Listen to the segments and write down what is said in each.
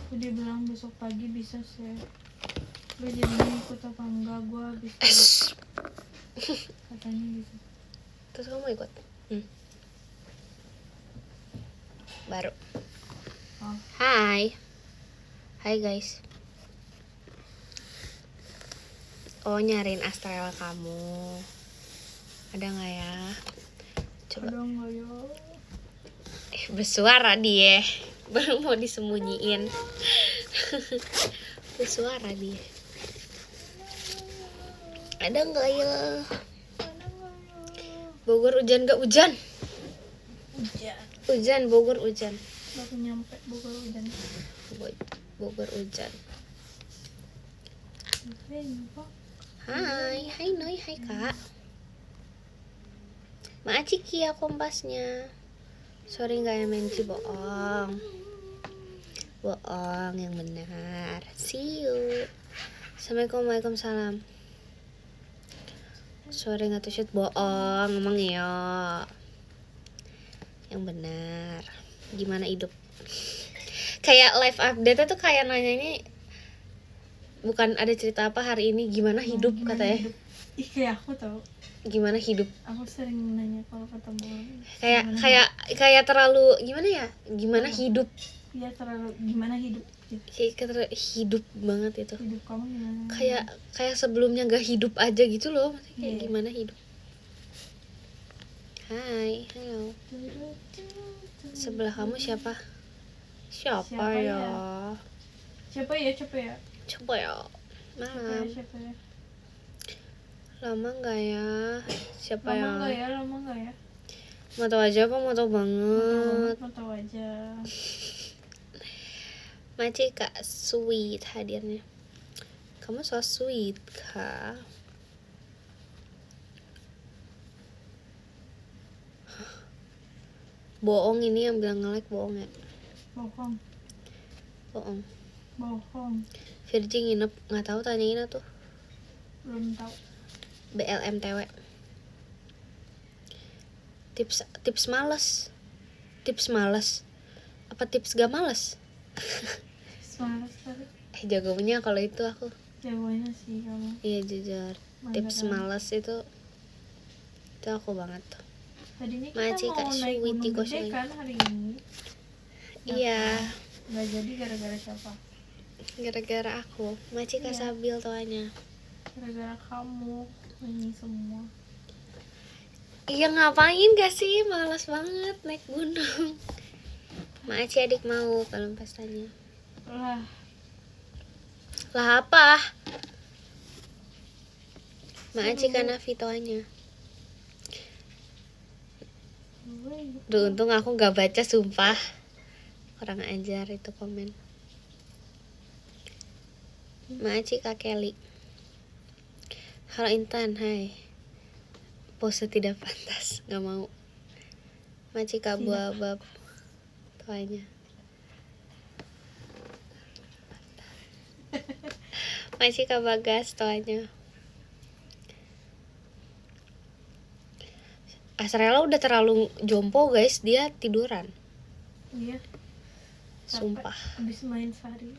Dia bilang besok pagi bisa share. Gue jadinya ikut apa enggak, gue habis katanya gitu. Terus kamu ikut? Baru. Oh. Hai guys. Oh, nyariin Astrel kamu. Ada nggak ya? Coba. Ada nggak ya? Bersuara dia. Baru mau disembunyiin. Bersuara dia. Ada nggak ya? Bogor hujan nggak hujan? Hujan Bogor hujan. Baru nyampe Bogor hujan. Bogor hujan. Hai, Hai Noi, hai Kak. Makasih Kia kompasnya. Sorry nggak ya Menci, bohong yang benar. See you. Assalamualaikum, waalaikumsalam. Sorry nggak tuh shoot, bohong emang ya. Yang benar. Gimana hidup? Kayak live update tuh kayak nanya ini. Bukan ada cerita apa hari ini, gimana hidup katanya. Ih, kayak aku tau. Gimana hidup? Aku sering nanya kalau ketemu Kayak terlalu gimana ya? Gimana hidup? Iya, terlalu gimana hidup? Kayak hidup banget itu. Hidup kamu gimana? Kayak sebelumnya nggak hidup aja gitu loh. Maksudnya kayak gimana hidup? Hai, halo. Sebelah kamu siapa? Siapa ya? Siapa ya? Malam. Siapa ya? Lama nggak ya? Siapa Lama nggak ya? Mau tahu aja apa mau tahu banget? Mau tahu aja. Maci Kak sweet hadirnya. Kamu so sweet Kak. Bohong ini yang bilang nge-like bohong ya? Bohong. Virgin nginep, nggak tahu, tanyain tuh. Belum tahu. BLMTW. Tips males. Apa tips gak males? Males kali. Jagonya kalau itu aku. Jagonya sih kamu. Iya jujur. Tips males itu aku banget tuh. Tadi ini kita mau naik gunung gede kan hari ini. Iya. Gak jadi gara-gara siapa? Gara-gara aku. Maci Kasabil toanya. Gara-gara kamu ini semua. Iya, ngapain gak sih? Malas banget naik gunung. Maci adik mau kalau pas tanya. Lah apa? Maci karena vitoanya. Duh, untung aku gak baca, sumpah. Kurang ajar itu komen. Maci Kak Kelly. Halo Intan, hai. Pose tidak pantas, gak mau. Maci Kak Buabab tuanya. Maci Kak Bagas tuanya. Asrela udah terlalu jompo guys, dia tiduran. Iya. Sumpah. Habis main sehari.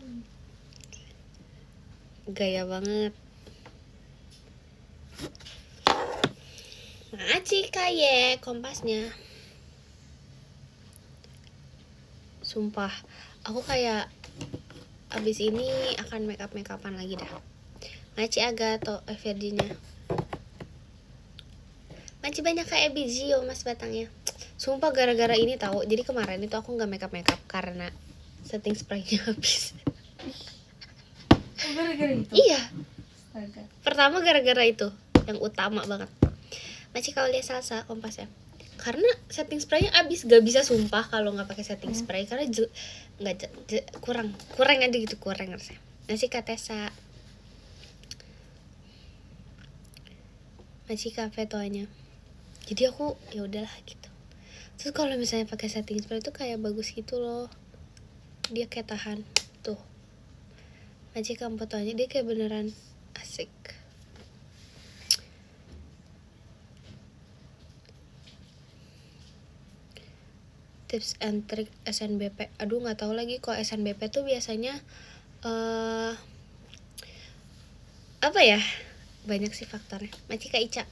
Gaya banget. Maci kaye kompasnya. Sumpah, aku kayak abis ini akan make upan lagi dah. Maci Agato Virginia. Maci banyak kayak Bizio mas batangnya. Sumpah gara-gara ini tahu. Jadi kemarin itu aku nggak make up karena setting spraynya habis. Gara-gara itu? Iya. Astaga. Pertama gara-gara itu yang utama banget. Maci kalau dia salsa kompasnya. Karena setting spraynya habis, gak bisa sumpah kalau nggak pakai setting spray karena kurang aja gitu, kurang rasanya. Maci Katesa. Maci Cafe toanya. Jadi aku ya udahlah gitu. Terus kalau misalnya pakai setting spray itu kayak bagus gitu loh. Dia kayak tahan tuh. Maci Kampotonya dia kayak beneran asik. Tips and trick SNBP. Aduh nggak tahu lagi. Kalau SNBP tuh biasanya apa ya? Banyak sih faktornya. Masih Kak Ica.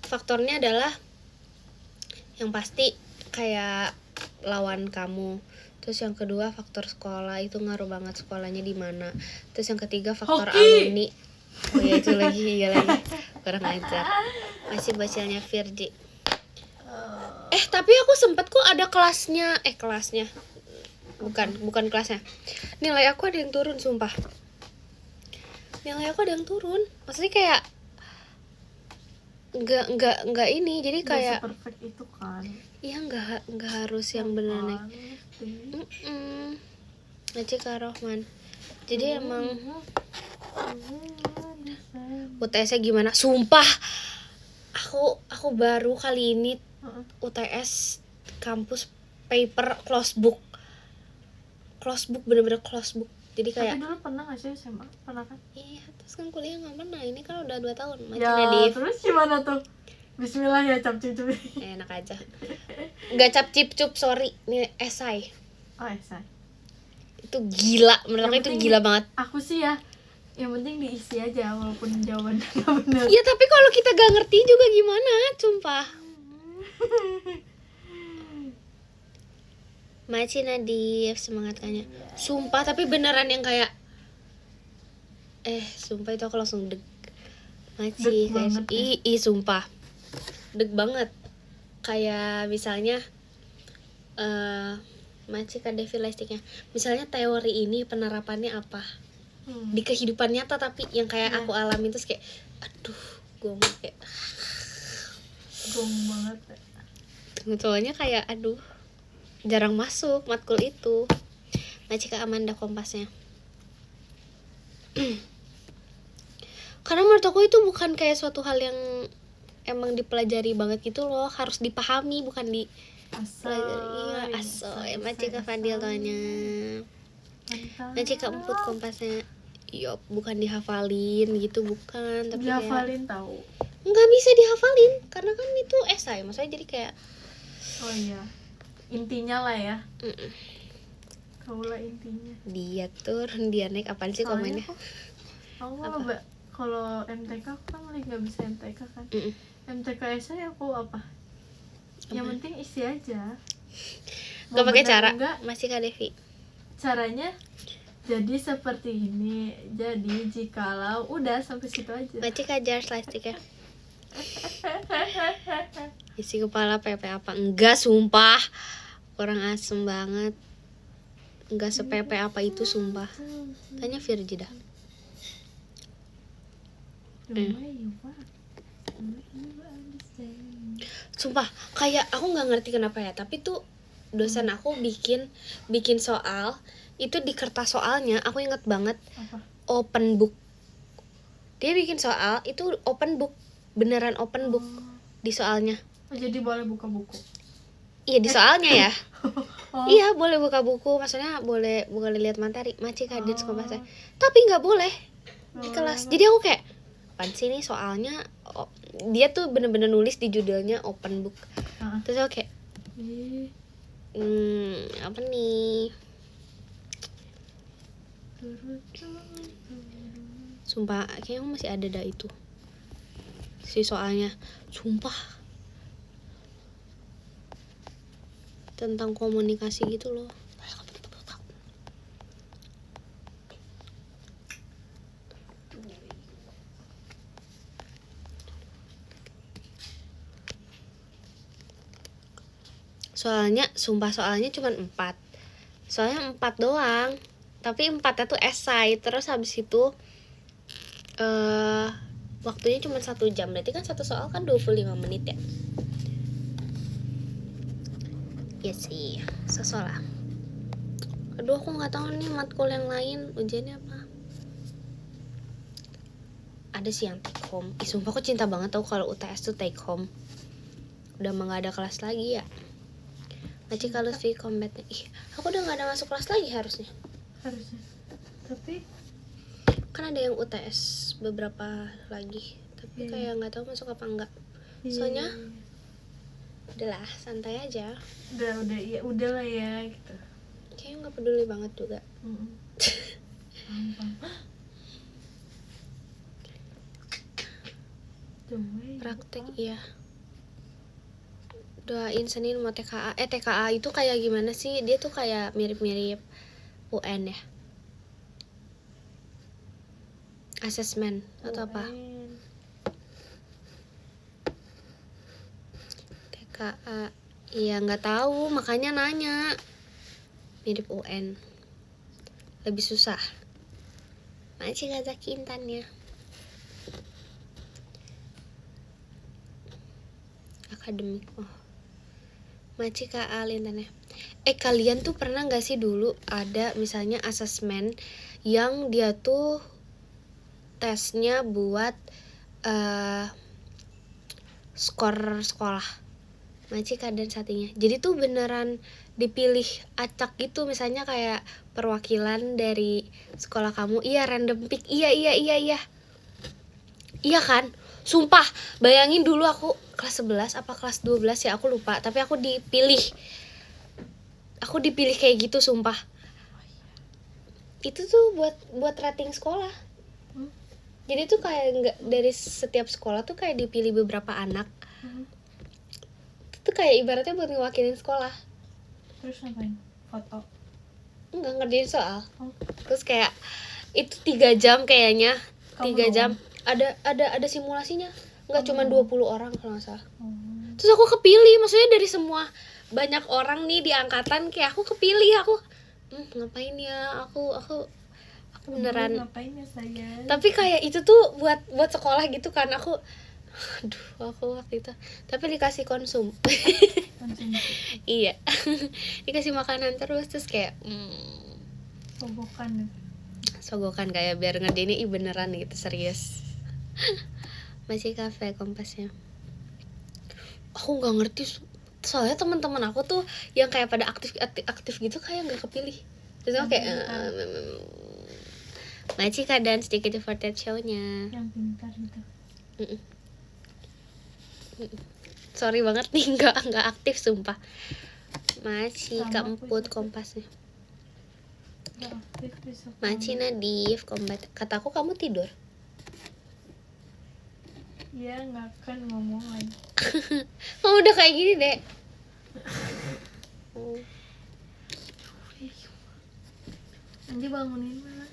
Faktornya adalah yang pasti kayak lawan kamu. Terus yang kedua faktor sekolah, itu ngaruh banget sekolahnya di mana. Terus yang ketiga faktor Hoki. alumni. Oh ya itu lagi, iya lagi. Kurang ajar. Masih bacanya Virgi. Tapi aku sempet kok ada kelasnya. Kelasnya. Bukan kelasnya. Nilai aku ada yang turun, sumpah. Nilai aku ada yang turun. Maksudnya kayak enggak ini. Jadi kayak perfect itu kan. iya enggak harus yang benar-benar Najib Kak Rohman. Jadi emang UTS-nya gimana? Sumpah aku baru kali ini UTS kampus paper close book bener-bener close book. Jadi kayak tapi dulu pernah gak sih SMA? Pernah kan? iya, terus kan kuliah nggak pernah. Ini kan udah 2 tahun Ya Nadif. terus gimana tuh? Bismillah ya cap cup. Enak aja. Nggak cap cip cup, sorry. Ini esai. Oh esai. Itu gila, menurut Yang aku itu penting gila banget. Aku sih ya, yang penting diisi aja walaupun jawabannya nggak benar. Iya tapi kalau kita gak ngerti juga gimana, sumpah. Maci Nadif, semangat kayaknya. Sumpah tapi beneran yang kayak sumpah itu aku langsung deg. Maci Deg guys. banget ya. Sumpah. Deg banget. Kayak misalnya Maci Kak Devi Lestiknya. Misalnya teori ini penerapannya apa? Di kehidupan nyata tapi yang kayak aku alami terus kayak aduh, gue kayak gong banget. soalnya kayak aduh jarang masuk matkul itu. Maci Kak Amanda Kompasnya. Karena menurut aku itu bukan kayak suatu hal yang emang dipelajari banget gitu loh, harus dipahami bukan pelajari. Iya, Maci Kak Fadil tanya. Maci Kak Emput Kompasnya. Yup, bukan dihafalin gitu, bukan, tapi Dihafalin tahu. nggak bisa dihafalin karena kan itu esai, maksudnya jadi kayak Oh iya, intinya lah ya. Kaulah intinya. dia turun dia naik, apaan sih komennya? Aku kalau MTK aku kan lagi nggak bisa MTK kan. MTK esai aku apa? Yang penting isi aja. Gak pakai cara. Enggak, Masih Kak Devi. caranya jadi seperti ini. Jadi jikalau udah sampai situ aja. Baca kajar plastik ya. Isi kepala PP apa? Enggak, sumpah. Kurang asem banget. Enggak sepepe apa itu, sumpah. Tanya Virgi dah. Sumpah, kayak aku nggak ngerti kenapa ya, tapi tuh dosen aku bikin soal itu di kertas soalnya, aku inget banget. Apa? Open book. Dia bikin soal itu open book, beneran open book di soalnya. Oh, jadi boleh buka buku? Iya di soalnya ya. Oh. Iya boleh buka buku, maksudnya boleh lihat materi, Maci Kadit Kompasnya. Tapi nggak boleh di kelas. Jadi aku kayak, apaan sih nih soalnya? Dia tuh bener-bener nulis di judulnya open book. Terus aku kayak, apa nih? Sumpah, kayaknya masih ada dah itu si soalnya. Sumpah, tentang komunikasi gitu loh. Soalnya, sumpah soalnya cuma 4. Soalnya 4 doang. Tapi 4-nya tuh esai. Terus habis itu waktunya cuma 1 jam. Berarti kan satu soal kan 25 menit ya. Iya sih, sesolah. Aduh, aku nggak tahu nih matkul yang lain ujiannya apa. Ada sih yang take home. Sumpah aku cinta banget tau kalau UTS tuh take home. Udah mah nggak ada kelas lagi ya. Maci kalau V combatnya. Aku udah nggak ada masuk kelas lagi harusnya. Tapi Kan ada yang UTS beberapa lagi. Tapi kayak nggak tahu masuk apa enggak. Soalnya Udahlah, santai aja. Udah ya udahlah ya gitu. Kayaknya nggak peduli banget juga. Paham. Praktek iya. Doain Senin mau TKA. TKA itu kayak gimana sih? Dia tuh kayak mirip-mirip UN ya. Assessment atau apa? TKA. Iya nggak tahu, makanya nanya. Mirip UN. Lebih susah. Masih Kazaki Intannya. Akademik. Oh. Maci KA Lintannya. Kalian tuh pernah gak sih dulu ada misalnya asesmen yang dia tuh tesnya buat skor sekolah. Maci dan satunya. Jadi tuh beneran dipilih acak gitu, misalnya kayak perwakilan dari sekolah kamu. Iya, random pick. Iya. Iya kan? Sumpah, bayangin dulu aku kelas 11 apa kelas 12 ya, aku lupa, tapi aku dipilih kayak gitu, sumpah. Itu tuh buat rating sekolah. Jadi tuh kayak nggak dari setiap sekolah tuh kayak dipilih beberapa anak. Itu kayak ibaratnya buat ngewakilin sekolah. Terus ngapain? Foto? Enggak, ngerjain soal. Terus kayak itu 3 jam kayaknya. 3 jam. Ada simulasinya. Enggak cuma 20 orang kalau nggak salah. Terus aku kepilih, maksudnya dari semua banyak orang nih di angkatan, kayak aku kepilih. Aku ngapain ya, aku beneran ngapain ya saya. Tapi kayak itu tuh buat sekolah gitu kan. Aku waktu itu tapi dikasih konsum. Iya. Dikasih makanan terus kayak sogokan kayak biar ngerjainnya beneran gitu, serius. Masih kafe Kompasnya. Aku nggak ngerti soalnya teman-teman aku tuh yang kayak pada aktif gitu kayak nggak kepilih. Terus aku kayak Maci dan sedikit for that show-nya. Yang pintar gitu. Sorry banget nih nggak aktif sumpah. Maci keemput Kompasnya. Maci Nadif Kombat. Kataku kamu tidur. Iya, nggak akan ngomong lagi. Kamu udah kayak gini deh. Nanti bangunin mana?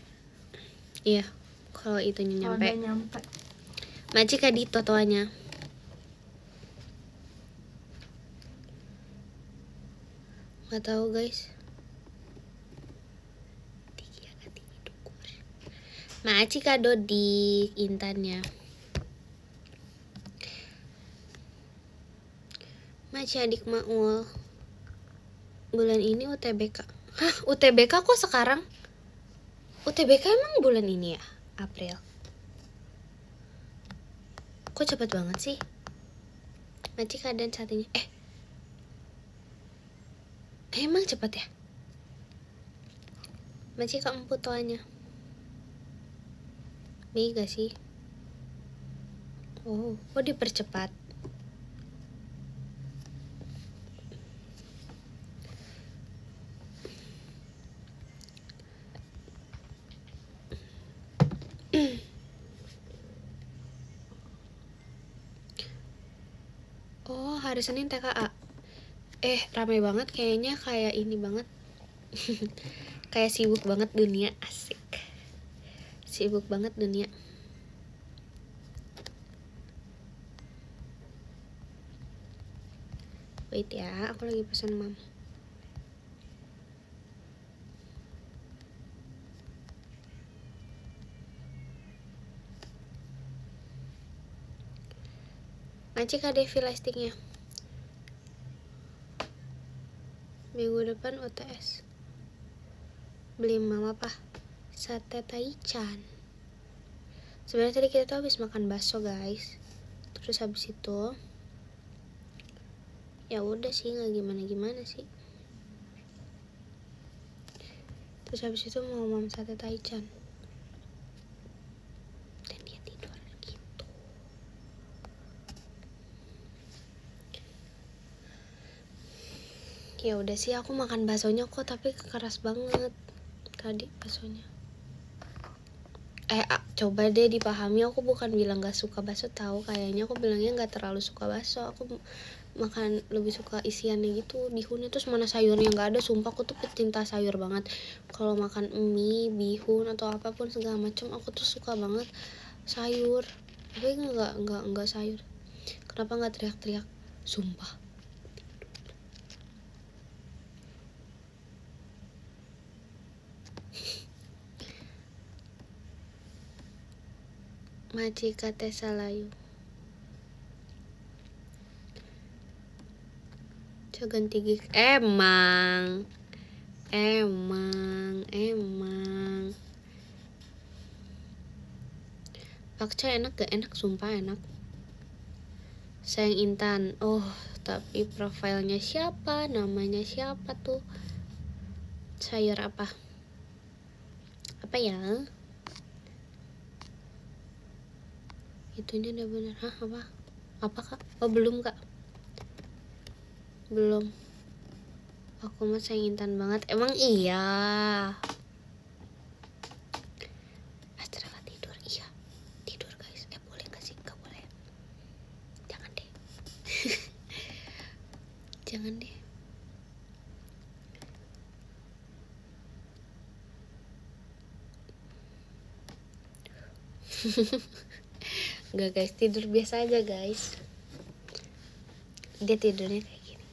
Iya, kalau itunya nyampe. Kalau udah nyampe. Maci di totoanya. Nggak tahu guys. Maci kado di Intannya. Maci adik Maul. Bulan ini UTBK. Hah, UTBK kok sekarang? UTBK emang bulan ini ya? April. Kok cepet banget sih? Maci keadaan saat ini. Emang cepet ya? Maci keemput toanya. Mega sih. Oh, kok dipercepat? Oh, hari Senin TKA. Ramai banget kayaknya, kayak ini banget. Kayak sibuk banget dunia, asik. Sibuk banget dunia. Wait ya, aku lagi pesan mam. Maci Devi listingnya. Minggu depan UTS. Beli mam apa? Sate taichan. Sebenarnya tadi kita tuh habis makan bakso guys. Terus habis itu ya udah sih, nggak gimana sih. Terus habis itu mau mam sate taichan. Dan dia tidur gitu. Ya udah sih, aku makan baksonya kok, tapi keras banget tadi baksonya. Coba deh dipahami, aku bukan bilang gak suka bakso, tahu kayaknya aku bilangnya gak terlalu suka bakso. Aku makan lebih suka isiannya gitu, bihunnya. Terus mana sayurnya gak ada, sumpah aku tuh pecinta sayur banget. Kalau makan mie, bihun atau apapun segala macam, aku tuh suka banget sayur. Tapi nggak sayur. Kenapa nggak teriak-teriak? Sumpah. Maci kate salayu. Ganti gig. Emang. Pakca enak gak? Enak, sumpah enak. Sayang Intan. Oh, tapi profilnya siapa? Namanya siapa tuh? Sayur apa? Apa ya? Itunya udah bener. Hah, apa? Apa kak? Oh, belum kak. Belum. Aku mah sayang Intan banget. Emang iya. Astrala tidur. Iya. Tidur guys. Boleh gak sih? Gak boleh. Jangan deh. Jangan deh. Enggak guys, tidur biasa aja guys. Dia tidurnya kayak gini.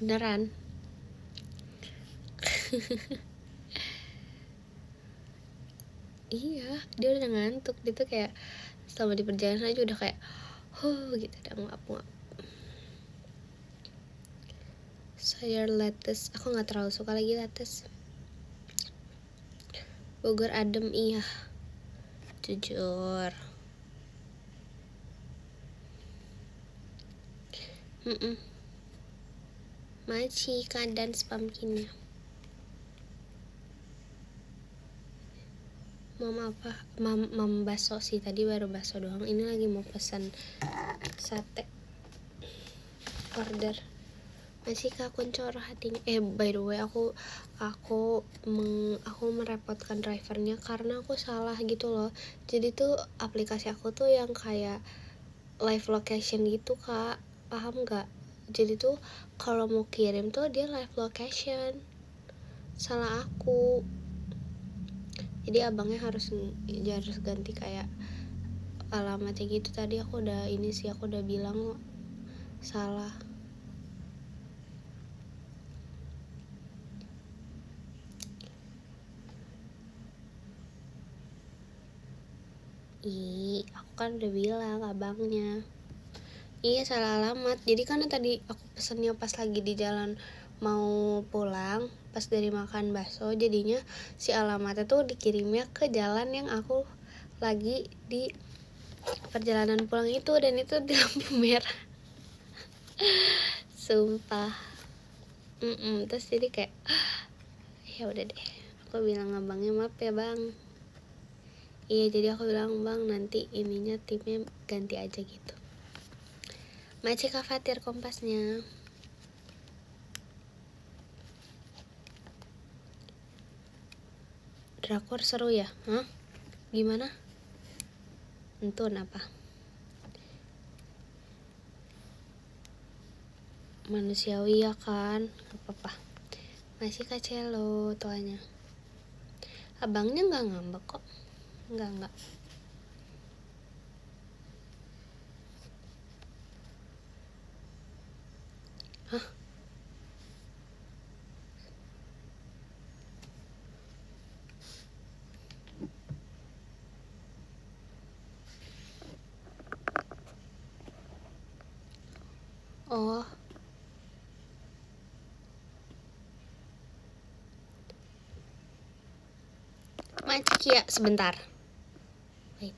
Beneran. Iya, dia udah ngantuk. Dia tuh kayak selama di perjalanan aja udah kayak gitu, udah ngap-ngap. Sayur lettuce, aku nggak terlalu suka lagi lettuce. Bogor adem, iya. Jujur. Maci keadaan pumpkinnya. Mama apa? Mam bakso sih, tadi baru bakso doang. Ini lagi mau pesan sate. Order. Masih kak kuncoro hatinya. By the way, aku merepotkan drivernya karena aku salah gitu loh. Jadi tuh aplikasi aku tuh yang kayak live location gitu kak, paham nggak? Jadi tuh kalau mau kirim tuh dia live location, salah aku. Jadi abangnya harus ganti kayak alamatnya gitu. Tadi aku udah bilang salah. Aku kan udah bilang abangnya. Iya, salah alamat. Jadi kan tadi aku pesennya pas lagi di jalan mau pulang, pas dari makan bakso, jadinya si alamatnya tuh dikirimnya ke jalan yang aku lagi di perjalanan pulang itu, dan itu di lampu merah. Sumpah. Terus jadi kayak ya udah deh, aku bilang abangnya, maaf ya bang. Iya, jadi aku bilang, bang nanti ininya timnya ganti aja gitu. Maci Fatir kompasnya. Drakor seru ya? Hah? Gimana? Entun apa? Manusiawi ya kan? Gak apa-apa. Masih kacelo tuanya. Abangnya gak ngambek kok. Enggak. Hah? Oh. Macik ya, sebentar. Wait.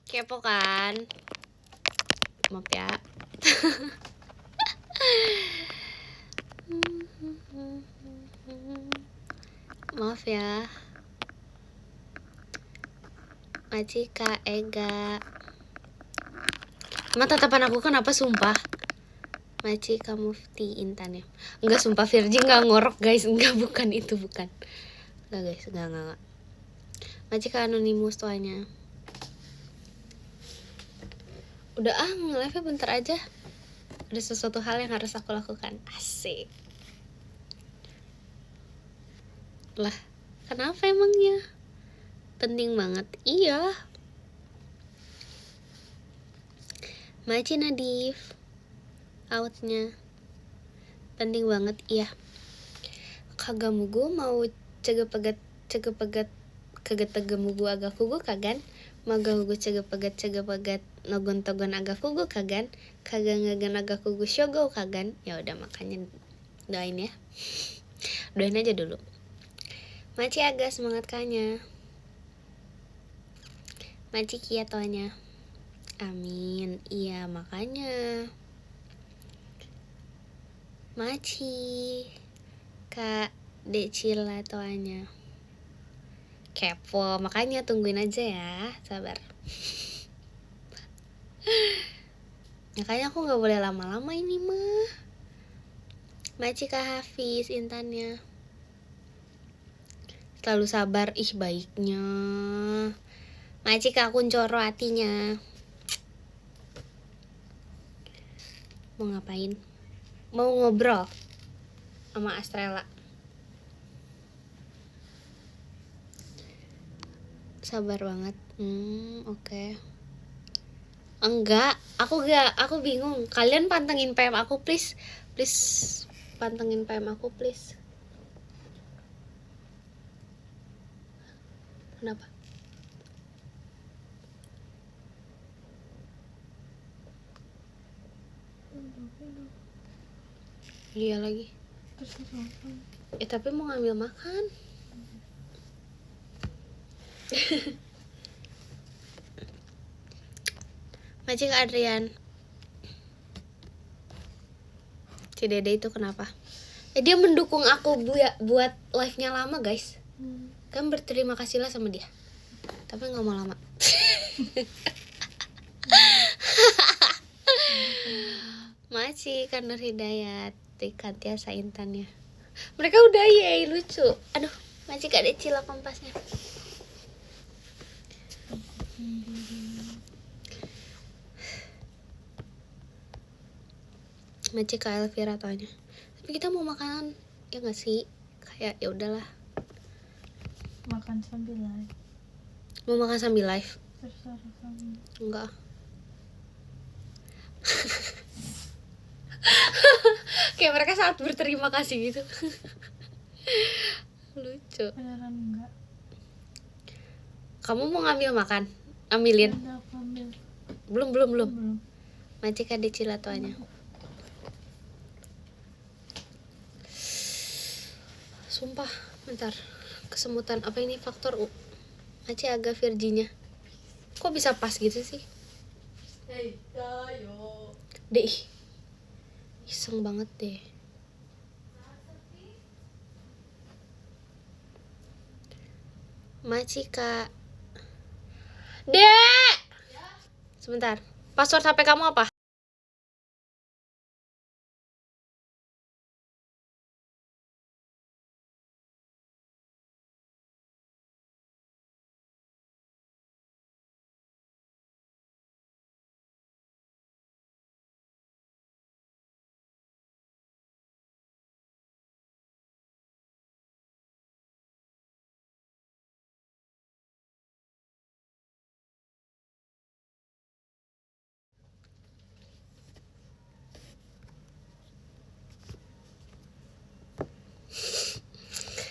Kepo kan? Maaf ya. Maaf ya. Maci Kak Ega. Emang tatapan aku kenapa sumpah? Maci kamu Intan ya. Enggak sumpah Virgi enggak ngorok guys. Enggak, bukan itu, bukan. Enggak guys, enggak. Maci Kak Anonimus tuanya. Udah nge-live-nya bentar aja. Ada sesuatu hal yang harus aku lakukan. Asik. Lah, kenapa emangnya? Penting banget. Iya. Maci Nadif. Outnya penting banget. Iya. Kagamugu mau cegepegat kagatagemugu agakugu kagan. Magahugu cegepegat nogon togon agakugu kagan. Kagangagan agakugu shogo kagan. Ya udah, makanya doain ya. Doain aja dulu. Maci agak semangat kanya. Maci kia toanya. Amin. Iya, makanya. Maci Kak Decila toanya. Kepo, makanya tungguin aja ya. Sabar. Makanya aku gak boleh lama-lama ini mah. Maci Kak Hafiz Intannya. Selalu sabar, ih baiknya. Maci Kak Kuncoro hatinya. Mau ngapain? Mau ngobrol sama Astrella. Sabar banget. Oke. Enggak, aku bingung. Kalian pantengin PM aku please. Please pantengin PM aku please. Kenapa? Iya lagi. Tapi mau ngambil makan. Maci Kak Adrian. Si Dede itu kenapa? Dia mendukung aku buat live-nya lama guys. Kan berterima kasihlah sama dia. Tapi gak mau lama. Maci Kak Nur Hidayat. Kantiasa Intannya. Mereka udah ye, lucu. Aduh, Maci Kak Decila kompasnya. Maci Kak Elvira tanya. Tapi kita mau makan ya nggak sih? Kayak ya udahlah. Makan sambil live. Mau makan sambil live? Terserah kamu. Enggak. Kayak mereka sangat berterima kasih gitu. Lucu. Beneran enggak? Kamu mau ngambil makan? Ambilin. Udah aku ambil. Belum. Maci Kak Decila tuanya. Sumpah, bentar. Kesemutan apa ini faktor U? Maci agak Virginya. Kok bisa pas gitu sih? Hei, kayo. Deh. Iseng banget deh. Maci Kak. Dek. Sebentar. Password HP kamu apa?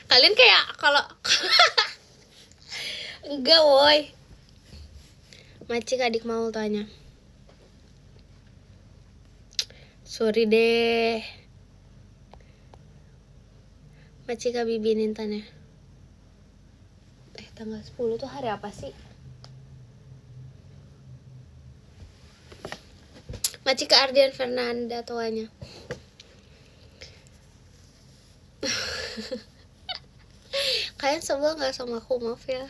Kalian kayak kalau enggak woi. Maci Kak Dik mau tanya. Sorry deh. Maci Kak Bibi Intan ya. Tanggal 10 tuh hari apa sih? Macika Ardian Fernanda tuanya. Kalian sebel nggak sama aku, maaf ya.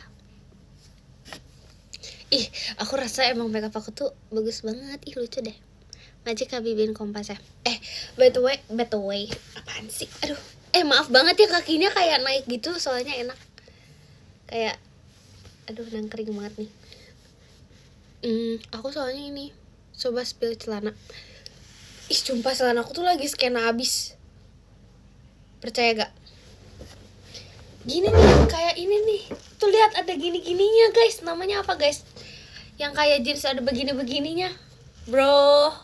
Ih, aku rasa emang makeup aku tuh bagus banget. Ih, lucu deh. Macika Bibin Kompas ya. By the way, apaan sih? Aduh, maaf banget ya, kakinya kayak naik gitu, soalnya enak. Kayak, aduh, kering banget nih. Aku soalnya ini coba spill celana. Ih, sumpah celana aku tuh lagi skena abis. Percaya gak? Gini nih, kayak ini nih. Tuh lihat ada gini-gininya guys. Namanya apa guys? Yang kayak jeans ada begini-begininya. Bro,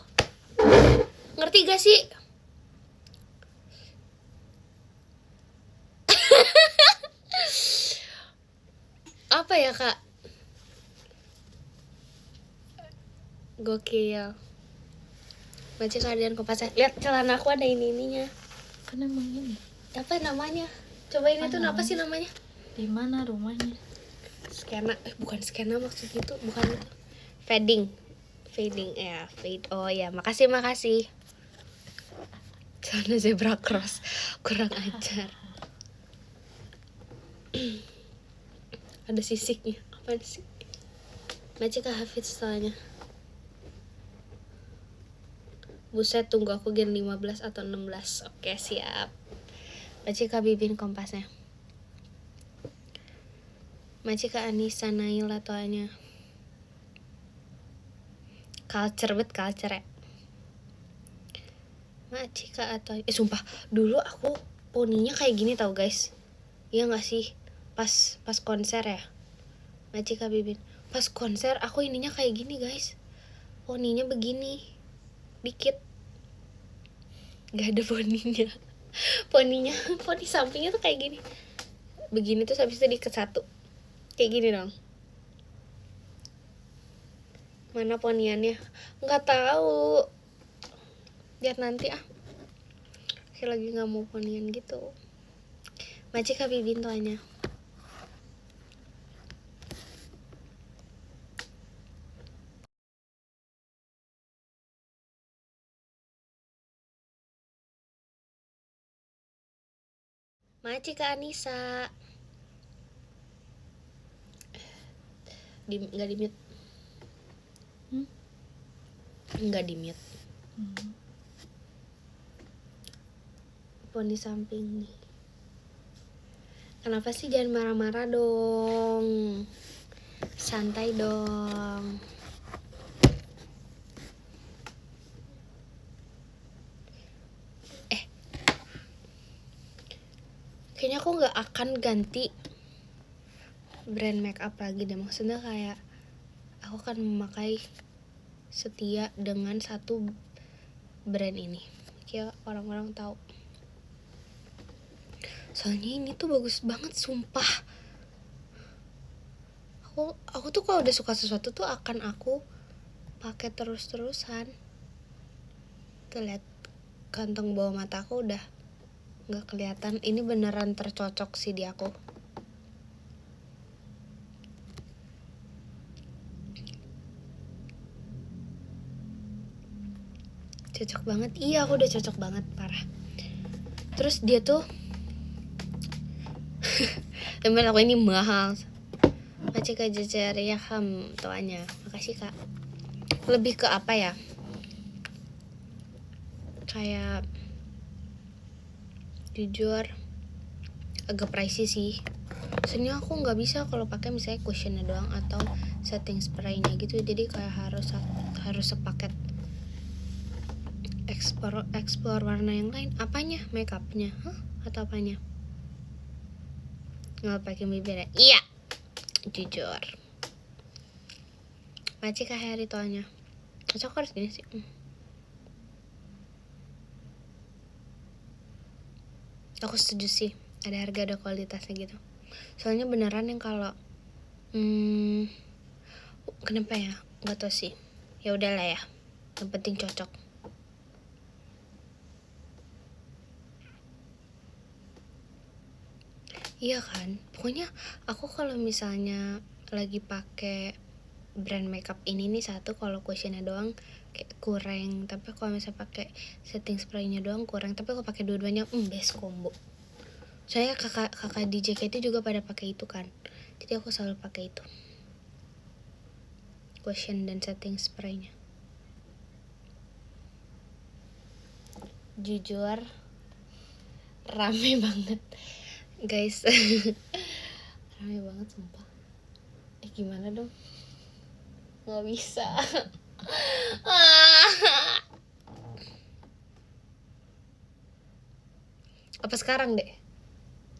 ngerti gak sih? Apa ya kak? Gokil. Baca keadaan Kompas. Lihat celana aku ada ininya. Kan emang ini. Apa namanya? Coba ini tuh apa sih namanya? Di mana rumahnya? Skena, bukan skena maksud itu, bukan itu. Fading ya, fade. Oh ya, makasih. Celana zebra cross, kurang ajar. Ada sisiknya, apa sih? Macika Hafiz soalnya. Buset, tunggu aku gen 15 atau 16. Oke, siap. Macika Bibin Kompasnya. Macika Anissa Naila toanya. Culture ya. Macika atau sumpah, dulu aku poninya kayak gini tau guys. Iya gak sih? Pas konser ya. Macika Bibin. Pas konser aku ininya kayak gini guys. Poninya begini. Dikit. Gak ada poninya. Poni sampingnya tuh kayak gini. Begini tuh habis itu diikat satu. Kayak gini dong. Mana poniannya? Nggak tahu. Lihat nanti ah. Saya lagi nggak mau ponian gitu. Macika Bibin tuanya. Macika Anissa. Nggak di mute. Nggak di mute. Poni samping nih. Kenapa sih, jangan marah-marah dong. Santai dong. Kayaknya aku nggak akan ganti brand makeup lagi deh. Maksudnya kayak aku akan memakai setia dengan satu brand ini. Kayak orang-orang tahu. Soalnya ini tuh bagus banget, sumpah. Aku tuh kalau udah suka sesuatu tuh akan aku pakai terus-terusan. Tuh lihat, kantong bawah mata aku udah nggak kelihatan. Ini beneran tercocok sih di aku. Cocok banget. Iya, aku udah cocok banget, parah. Terus dia tuh temen aku ini mahal. Macika Jajaria Ham tuanya. Makasih kak. Lebih ke apa ya? Kayak jujur agak pricey sih. Soalnya aku nggak bisa kalau pakai misalnya cushionnya doang atau setting spraynya gitu. Jadi kayak harus sepaket. Explore warna yang lain. Apanya? Makeupnya? Atau apanya? Nggak pakai bibir ya? Iya. Jujur. Macika Harry toanya. Cocok harus gini sih. Aku setuju sih. Ada harga ada kualitasnya gitu. Soalnya beneran yang kalau kenapa ya? Nggak tahu sih. Ya udahlah ya. Yang penting cocok. Iya kan? Pokoknya aku kalau misalnya lagi pakai brand makeup ini nih satu, kalau cushionnya doang kayak kurang, tapi kalau misalnya pakai setting spraynya doang kurang, tapi kalau pakai dua-duanya best combo. Saya kakak di JKT juga pada pakai itu kan, jadi aku selalu pakai itu, cushion dan setting spraynya. Jujur rame banget guys. Rame banget sumpah. Gimana dong, nggak bisa. Apa sekarang deh?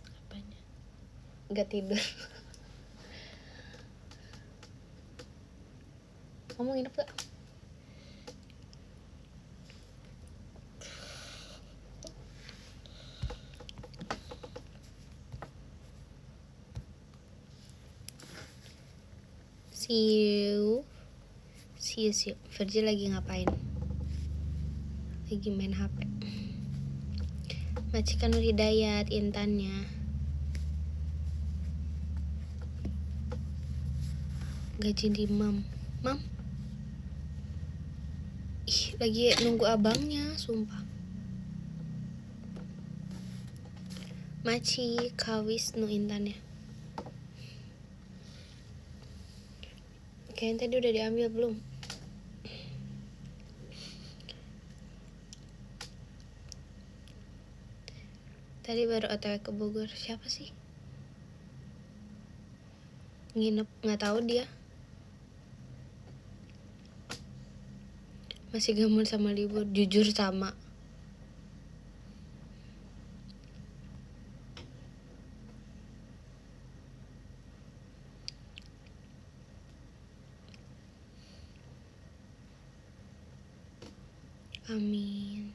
Apanya? Nggak tidur. Kamu nginep gak? See you. Virgil lagi ngapain? Lagi main HP. Majikan Nur Hidayat, Intannya. Gaji di mam. Ih, lagi nunggu abangnya, sumpah. Maci Kawis Nu Intannya. Kayaknya tadi udah diambil belum? Tadi baru OTW ke Bogor. Siapa sih? Nginep, nggak tahu dia. Masih gamul sama libur, jujur sama. Amin.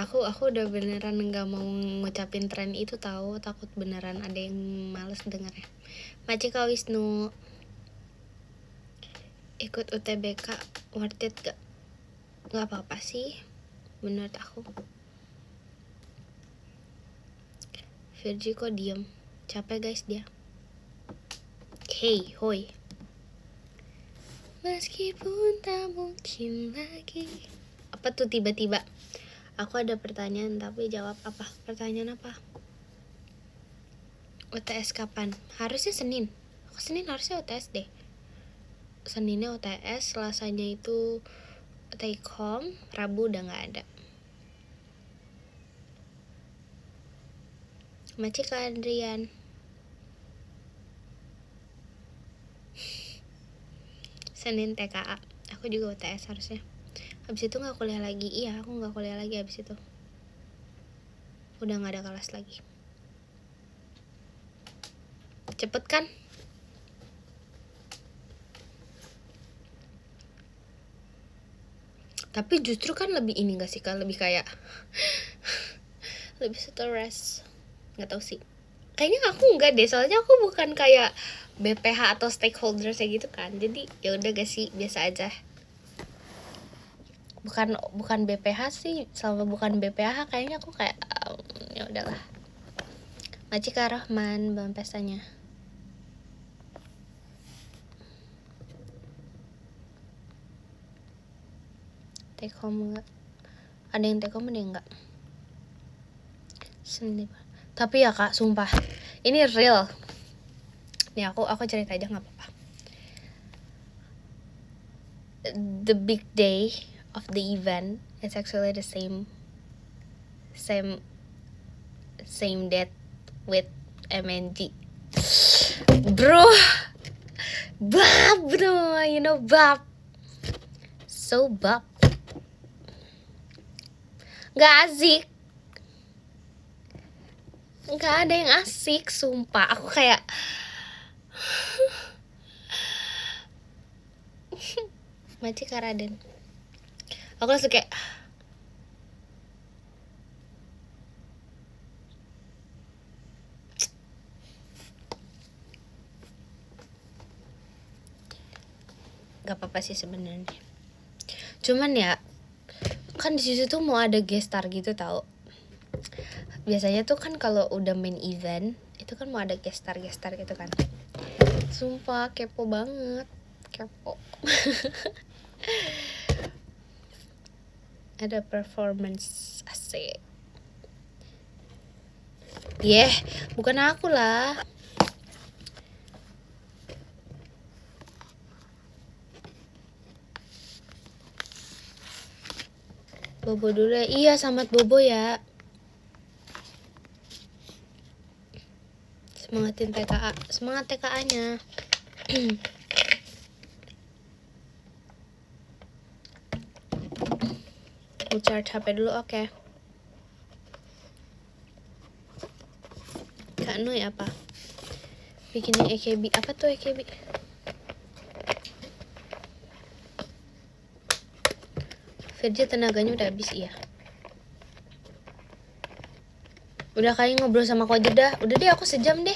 Aku udah beneran nggak mau ngucapin tren itu tahu, takut beneran ada yang males dengernya. Macika Wisnu, ikut UTBK worth it gak? Gak apa-apa sih menurut aku. Virgi kok diem, capek guys dia. Hey, hoi. Meskipun tak mungkin lagi. Apa tuh tiba-tiba? Aku ada pertanyaan tapi jawab apa? Pertanyaan apa? UTS kapan? Harusnya Senin. Senin harusnya UTS deh. Seninnya UTS, Selasanya itu take home, Rabu udah gak ada. Macika Adrian. Senin TKA. Aku juga UTS harusnya. Habis itu gak kuliah lagi. Iya, aku gak kuliah lagi habis itu. Udah gak ada kelas lagi. Cepet kan? Tapi justru kan lebih ini gak sih Kak? Lebih kayak lebih stres. Gak tahu sih. Kayaknya aku enggak deh, soalnya aku bukan kayak BPH atau stakeholder kayak gitu kan. Jadi ya udah gak sih, biasa aja. Bukan BPH sih, selama bukan BPH kayaknya aku kayak ya udahlah. Macika Rahman, Bang pestanya. Take home enggak? Ada yang take home, ada yang enggak? Senin. Tapi ya Kak, sumpah ini real. Nih aku cerita aja nggak apa-apa. The big day of the event is actually the same date with MNG. Bro, bab bro, you know bab. So bab. Nggak asik. Nggak ada yang asik, sumpah. Aku kayak Macika Raden. Aku langsung kayak gak apa-apa sih sebenarnya. Cuman ya kan di situ tuh mau ada guest star gitu tau. Biasanya tuh kan kalau udah main event itu kan mau ada gestar gitu kan. Sumpah kepo banget, kepo. Ada performance asik. Bukan aku lah. Bobo dulu ya. Iya, selamat Bobo ya. Semangatin TKA, semangat TKA-nya. Charge HP dulu, oke. Kak Nui apa? Bikinnya EKB. Apa tuh EKB? Virja tenaganya udah habis, iya. Udah kayak ngobrol sama aku aja dah. Udah deh, aku sejam deh.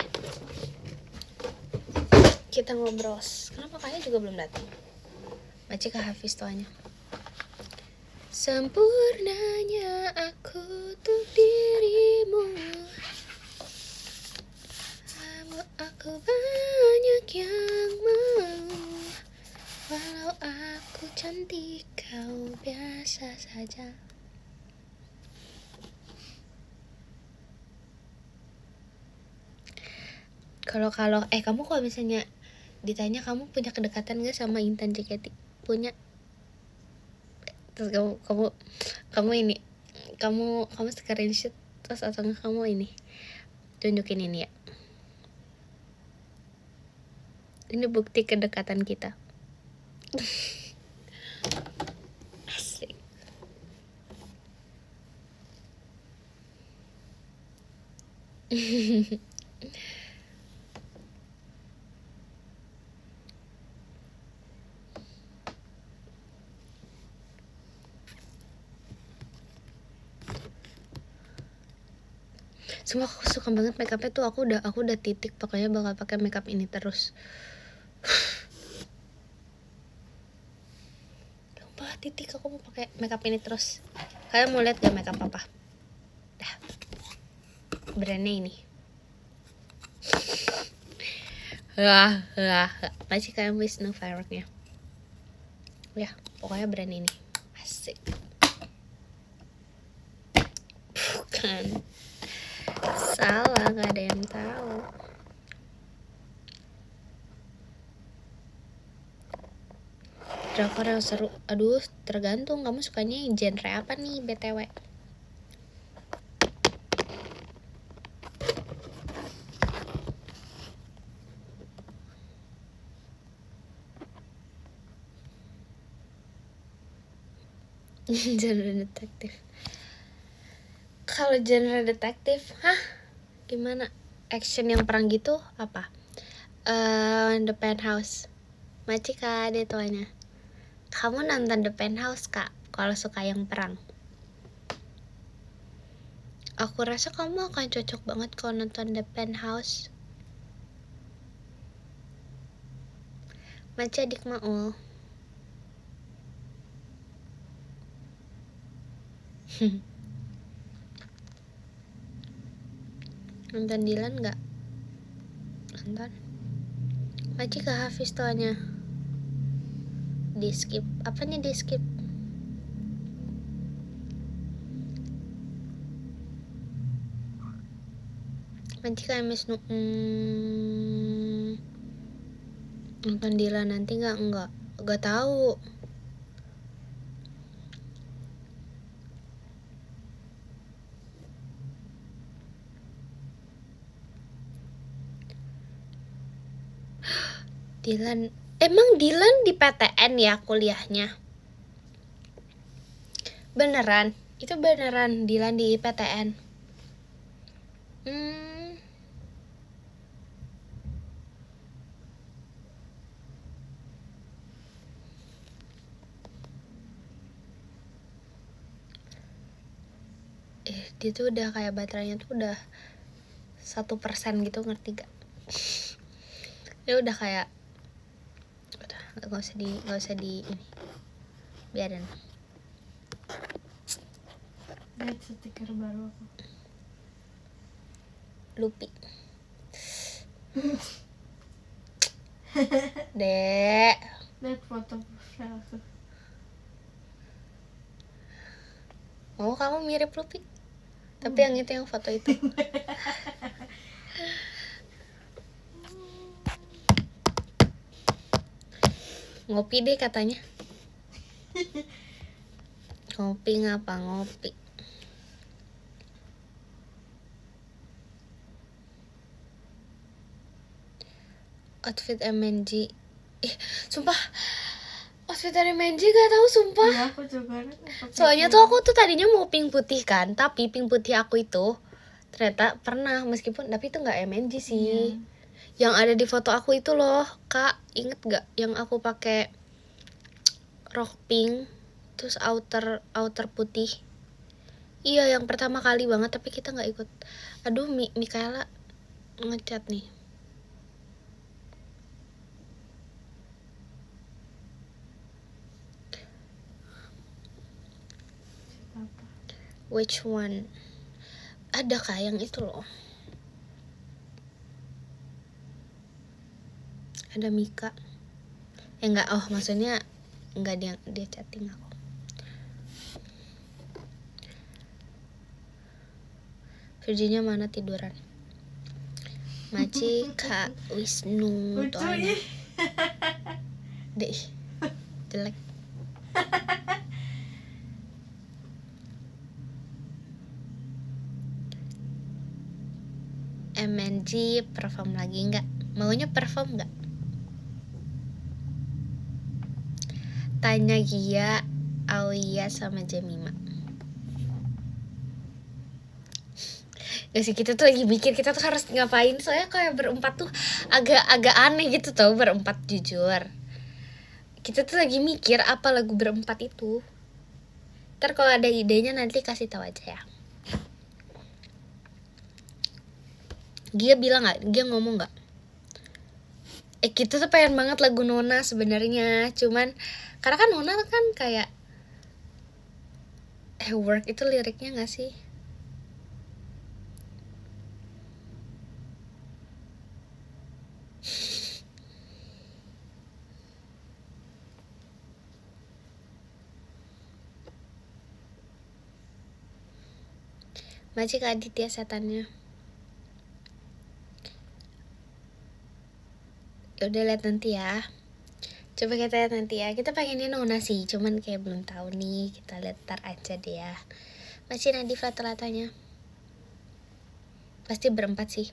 Kita ngobrol. Kenapa kayaknya juga belum datang? Baca ke Hafiz tuanya. Sempurnanya aku untuk dirimu. Aku banyak yang mau. Walau aku cantik, kau biasa saja. Kalau kamu kalau misalnya ditanya kamu punya kedekatan gak sama Intan JKT? Punya. Terus kamu ini kamu screenshot terus atau enggak kamu ini tunjukin ini ya. Ini bukti kedekatan kita. Asik. Semua aku suka banget makeupnya tuh. Aku udah titik pokoknya bakal pakai makeup ini terus. Sumpah titik aku mau pakai makeup ini terus. Kalian mau lihat gak makeup apa? Dah. Brandnya ini. Masih kayak Wisnu fireworknya. Ya, pokoknya brand ini. Asik. Bukan. Salah, gak ada yang tahu. Drakor yang seru. Aduh, tergantung kamu sukanya genre apa nih, BTW. Genre detektif. Kalau genre detektif, gimana? Action yang perang gitu apa? The Penthouse. Maci kak deh tuanya. Kamu nonton The Penthouse kak? Kalau suka yang perang. Aku rasa kamu akan cocok banget kalau nonton The Penthouse. Maci adik Maul. Nonton Dilan gak? Nonton. Maci ke Hafiz tuanya. Di skip. Apanya di skip? Maci ke MS nonton Dilan nanti enggak tahu. Dilan, emang Dilan di PTN ya kuliahnya? Beneran? Itu beneran Dilan di PTN? Dia tuh udah kayak baterainya tuh udah 1% gitu, ngerti gak? Dia udah kayak nggak usah di ini, biarin. Lihat stiker baru aku. Lupi Dek. Lihat foto profil aku. Oh, kamu mirip Lupi. Tapi yang itu, yang foto itu. Ngopi deh katanya. Ngopi ngapa ngopi? Outfit MNG. Sumpah. Outfit dari MNG gak tahu sumpah. Iya, aku juga pakai Soalnya pink. tuh aku tuh tadinya mau pink putih kan, tapi pink putih aku itu ternyata pernah, meskipun tapi itu nggak MNG sih. Yang ada di foto aku itu loh, Kak, inget gak yang aku pakai rok pink terus outer putih? Iya, yang pertama kali banget, tapi kita nggak ikut. Aduh, Mikaela ngechat nih. Apa? Which one? Ada kah yang itu loh? Ada Mika. Enggak, oh maksudnya enggak, dia chatting aku. Virginia mana tiduran? Maci Kak Wisnu Lucu doanya. ih. Deh, jelek. MNG perform lagi nggak? Maunya perform nggak? Tanya Gia, Aulia sama Jemima. Gak sih, kita tuh lagi mikir kita tuh harus ngapain. Soalnya kayak berempat tuh agak aneh gitu tau, berempat jujur. Kita tuh lagi mikir apa lagu berempat itu. Ntar kalau ada idenya nanti kasih tahu aja ya. Gia bilang nggak? Gia ngomong nggak? Kita tuh pengen banget lagu Nona sebenarnya, cuman karena kan Nona kan kayak work itu liriknya nggak sih? Macik Aditya setannya. Udah lihat nanti ya. Coba kita lihat nanti ya. Kita pengennya Nona sih, cuman kayak belum tahu nih. Kita lihat ntar aja deh ya. Masih Nadifa telatanya. Pasti berempat sih.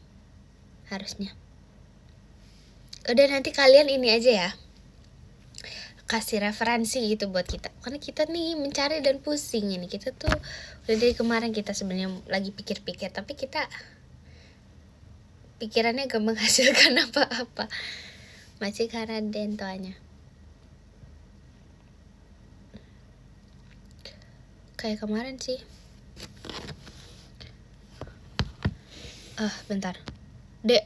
Harusnya. Udah, nanti kalian ini aja ya. Kasih referensi gitu buat kita. Karena kita nih mencari dan pusing ini. Kita tuh udah dari kemarin kita sebenarnya lagi pikir-pikir, tapi kita pikirannya gak menghasilkan apa-apa. Masih karena dentoanya. Kayak kemarin sih. Bentar. Dek,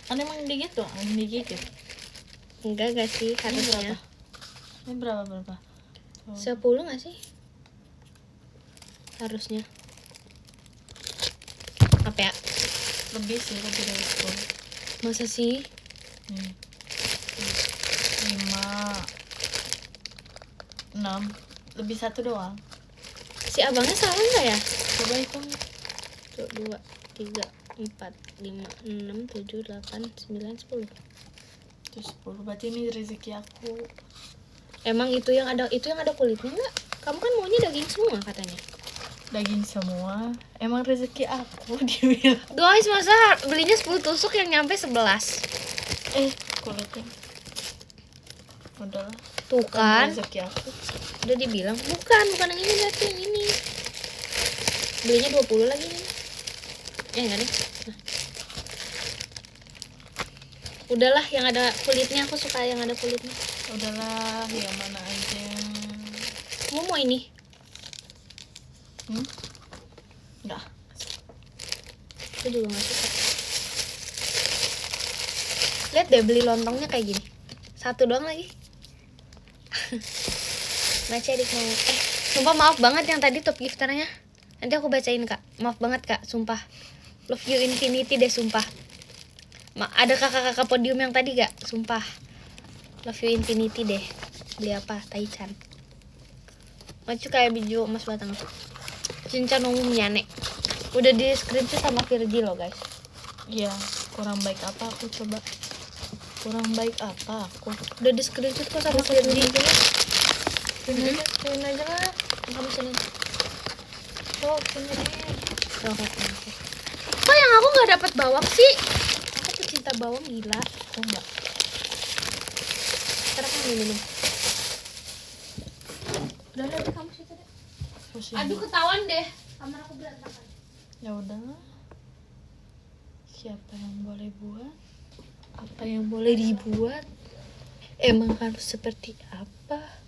Kan emang digigit doang, digigit. Enggak gak sih harusnya. Ini berapa? 10 gak sih? Harusnya. Apa ya? Lebih dari 10. Masa sih? Nih. 5 6 lebih 1 doang. Si abangnya salah nggak ya? Coba hitung. 2, 3, 4, 5, 6, 7, 8, 9, 10. Itu 10. Berarti ini rezeki aku. Emang itu yang ada kulitnya nggak? Kamu kan maunya daging semua katanya. Daging semua. Emang rezeki aku dibilang. Guys, masa belinya 10 tusuk yang nyampe 11? Kulitnya. Udahlah. Tuh kan, Rezeki aku. udah dibilang. Bukan yang ini, berarti yang ini. Belinya 20 lagi nih. Enggak nih. Nah. Udahlah, yang ada kulitnya, aku suka yang ada kulitnya. Udahlah, yang mana aja. Kamu mau ini? Enggak. Aku juga gak suka. Lihat deh, beli lontongnya kayak gini. 1 doang lagi. Baca adik mau. Sumpah maaf banget yang tadi top gifternya. Nanti aku bacain kak. Maaf banget kak, sumpah. Love you infinity deh, sumpah. Ada kakak-kakak podium yang tadi gak? Sumpah. Love you infinity deh. Beli apa? Taichan. Maju kayak biju emas batang. Cincin umumnya nek. Udah di screenshot sama Virgi loh guys. Iya, kurang baik apa aku coba? Kurang baik apa aku? Udah di screenshot kok sama Virgi. Pilih aja lah. Kamu sini. Tuh, pilih. Kok yang aku nggak dapat bawang sih? Aku pecinta bawang gila. Aku enggak. Sekarang kamu minum. Udah deh kamu situ deh. Aduh ketahuan deh. Kamar aku berantakan. Ya udah. Siapa yang boleh buat? Apa yang boleh dibuat? Emang harus seperti apa?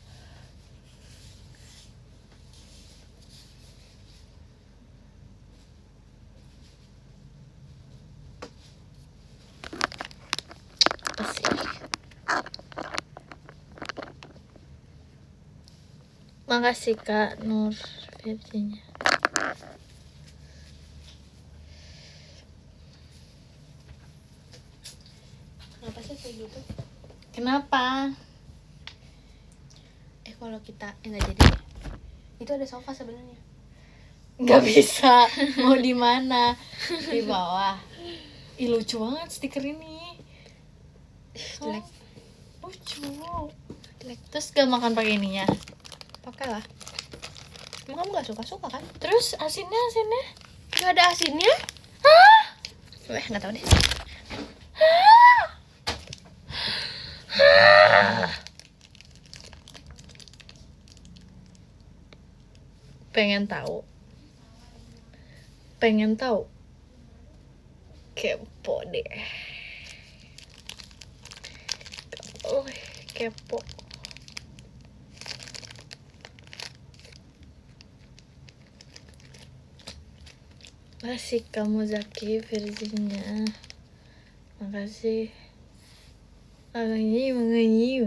Makasih Kak Nur Virginia. Kenapa sih kayak gitu? Kenapa? Kalau kita nggak jadi deh. Itu ada sofa sebenarnya. Nggak bisa. Mau di mana? Di bawah. Ih lucu banget stiker ini. Jelek. Lucu. Jelek. Terus gak makan pakai ininya? Pakai lah. Emang kamu nggak suka kan? Terus asinnya? Nggak ada asinnya? Nggak tahu deh. Pengen tahu kepo deh. Kepo. Asik kamu Zaki Virginia. Makasih. Mengaji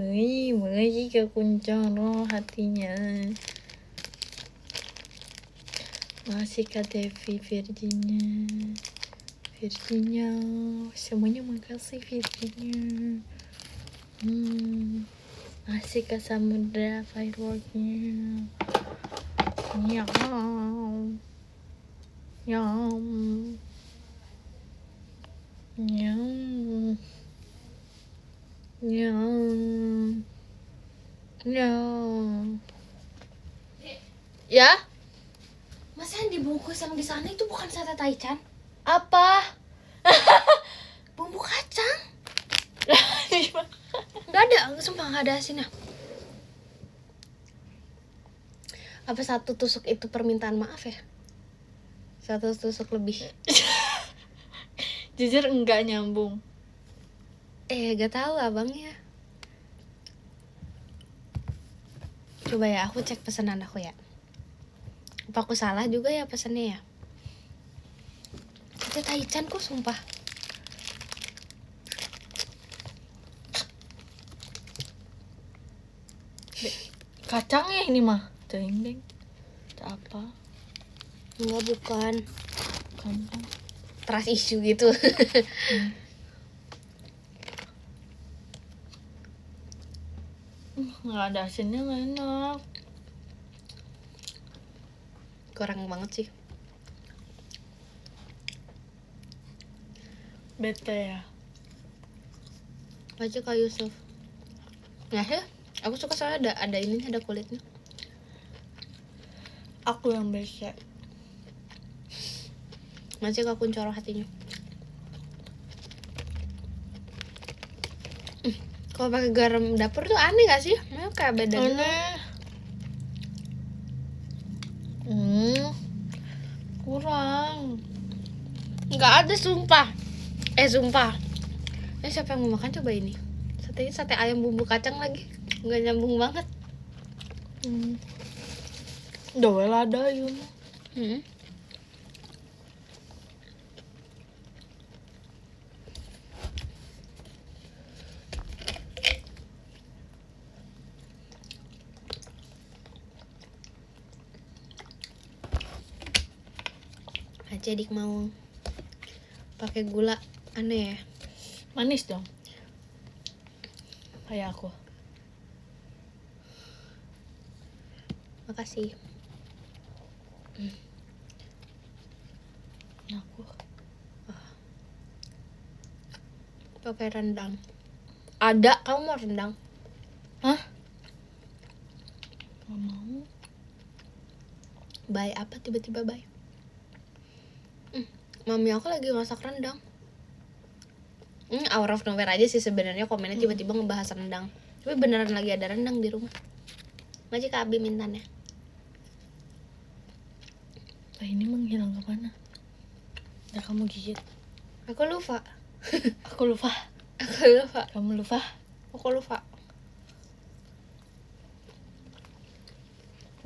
kekunjung roh hatinya. Makasih Kak Devi Virginia. Semuanya makasih Virginia. Makasih Kak Samudra fireworknya. Nyam. Ya? Masa yang dibungkus yang di sana itu bukan sate taichan? Apa? Bumbu kacang. Nggak ada, sumpah nggak ada asinnya. Apa 1 tusuk itu permintaan maaf ya? 1 tusuk lebih. Jujur enggak nyambung. Gak tahu abangnya. Coba ya, aku cek pesanan aku ya. Apa aku salah juga ya pesannya ya? Itu taichan kok sumpah. Kacangnya ini mah. Deng deng. Apa? Enggak, bukan. Kacang. Trust issue gitu. Nggak ada asinnya, nggak enak. Kurang banget sih. Bete ya. Aja Kak Yusuf. Nah ya, aku suka soalnya ada ininya, ada kulitnya. Aku yang bete. Masih Kak Kuncoro hatinya. Kalau pakai garam dapur tuh aneh gak sih? Memang kayak beda gitu. Aneh. Kurang. Nggak ada sumpah. Sumpah. Siapa yang mau makan coba ini? Sate ayam bumbu kacang lagi. Nggak nyambung banget. Dowel ada yun. Aja dik mau pakai gula aneh ya. Manis dong. Kayak aku. Makasih. Aku. Pakai rendang. Ada, kamu mau rendang? Hah? Gak mau. Bye apa tiba-tiba bye? Mami aku lagi masak rendang. Out of nowhere aja sih sebenarnya komennya tiba-tiba ngebahas rendang. Tapi beneran lagi ada rendang di rumah. Masih Kak Abi mintanya. Nah, ini menghilang ke mana? Udah kamu gigit. Aku lupa. Aku lupa. Aku lupa. Kamu lupa. Aku lupa.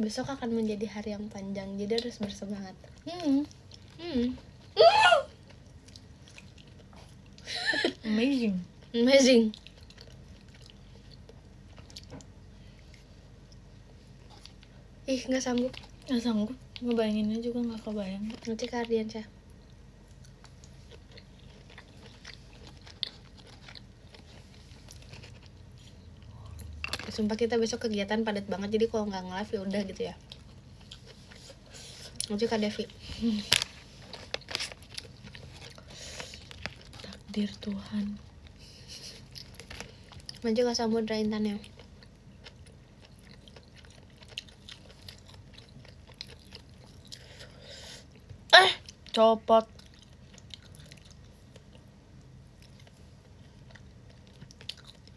Besok akan menjadi hari yang panjang, jadi harus bersemangat. Amazing. Amazing. Ih, nggak sanggup. Nggak sanggup. Ngebayanginnya juga nggak kebayang. Nanti kardian saya. Sumpah kita besok kegiatan padat banget, jadi kalau nggak nge-live ya udah gitu ya. Nanti Kak Devi. Takdir Tuhan. Maju Kak Samudra Intannya. Copot.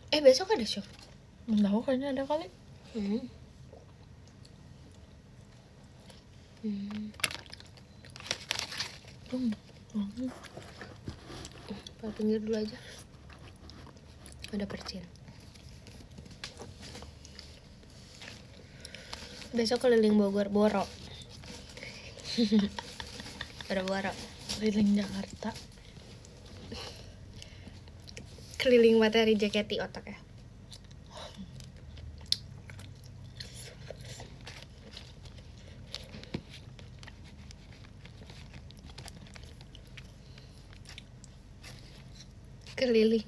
Besok ada show. Nggak tahu, kayaknya ada kali. Pak pinggir dulu aja. Ada percil. Besok keliling Bogor, Boro. Boro-boro. Keliling Jakarta. Keliling materi JKT otak ya. Keliling.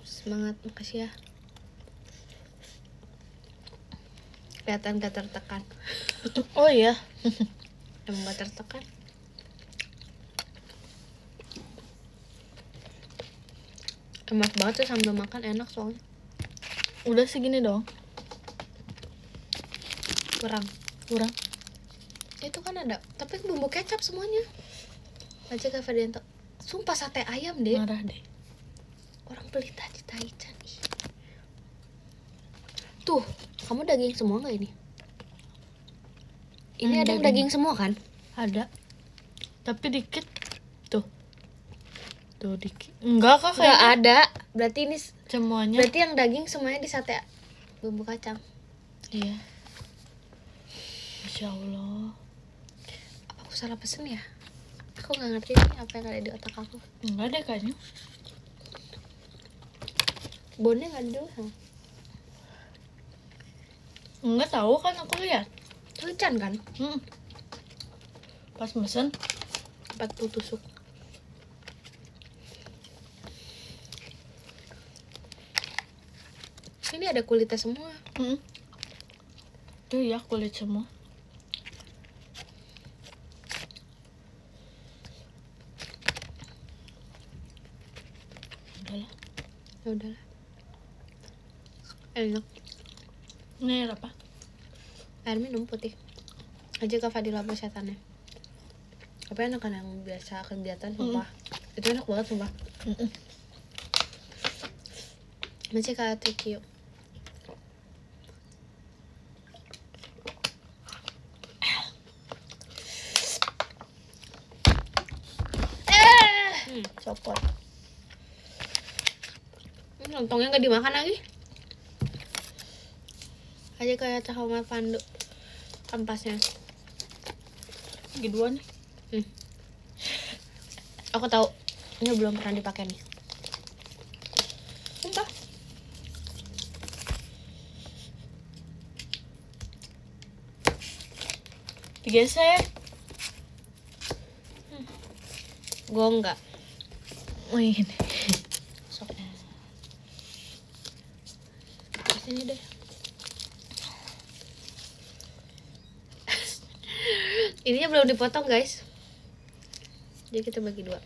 Semangat, makasih ya. Kelihatan gak tertekan. Oh iya. Emang gak tertekan. Enak banget sih sambil makan, enak soalnya. Udah segini dong. Kurang. Itu kan ada, tapi bumbu kecap semuanya. Aja Kak Fadianto. Sumpah sate ayam deh. Marah deh. Orang pelit aja Taichan. Tuh, kamu daging semua nggak ini? Ini ada yang daging semua kan? Ada. Tapi dikit. Tuh dikit. Enggak kak, Nggak kayaknya ada. Berarti ini semuanya. berarti yang daging semuanya di sate bumbu kacang. Iya. Masya Allah. Apa aku salah pesen ya? Aku nggak ngerti nih apa yang ada di otak aku. Enggak deh kayaknya. Bonnya nggak ada dulu. Enggak tahu kan, aku lihat. Hujan kan? Pas mesen 40 tusuk. Ini ada kulitnya semua. Tuh ya, kulit semua. Udahlah. Ya udahlah. Enak. Ini air apa? Air minum putih. Aja Kak Fadila setannya. Tapi enak kan yang biasa kegiatan, sumpah. Itu enak banget, sumpah. Masih Kak Trikio. Copot. Lontongnya nggak dimakan lagi. Aja kayak Cahomat Pandu. Ampasnya. Lagi dua nih. Aku tahu. Ini belum pernah dipakai nih. Sumpah. Digeser. Gue enggak. Wih. Sok. Sini deh. Ininya belum dipotong guys. Jadi kita bagi dua.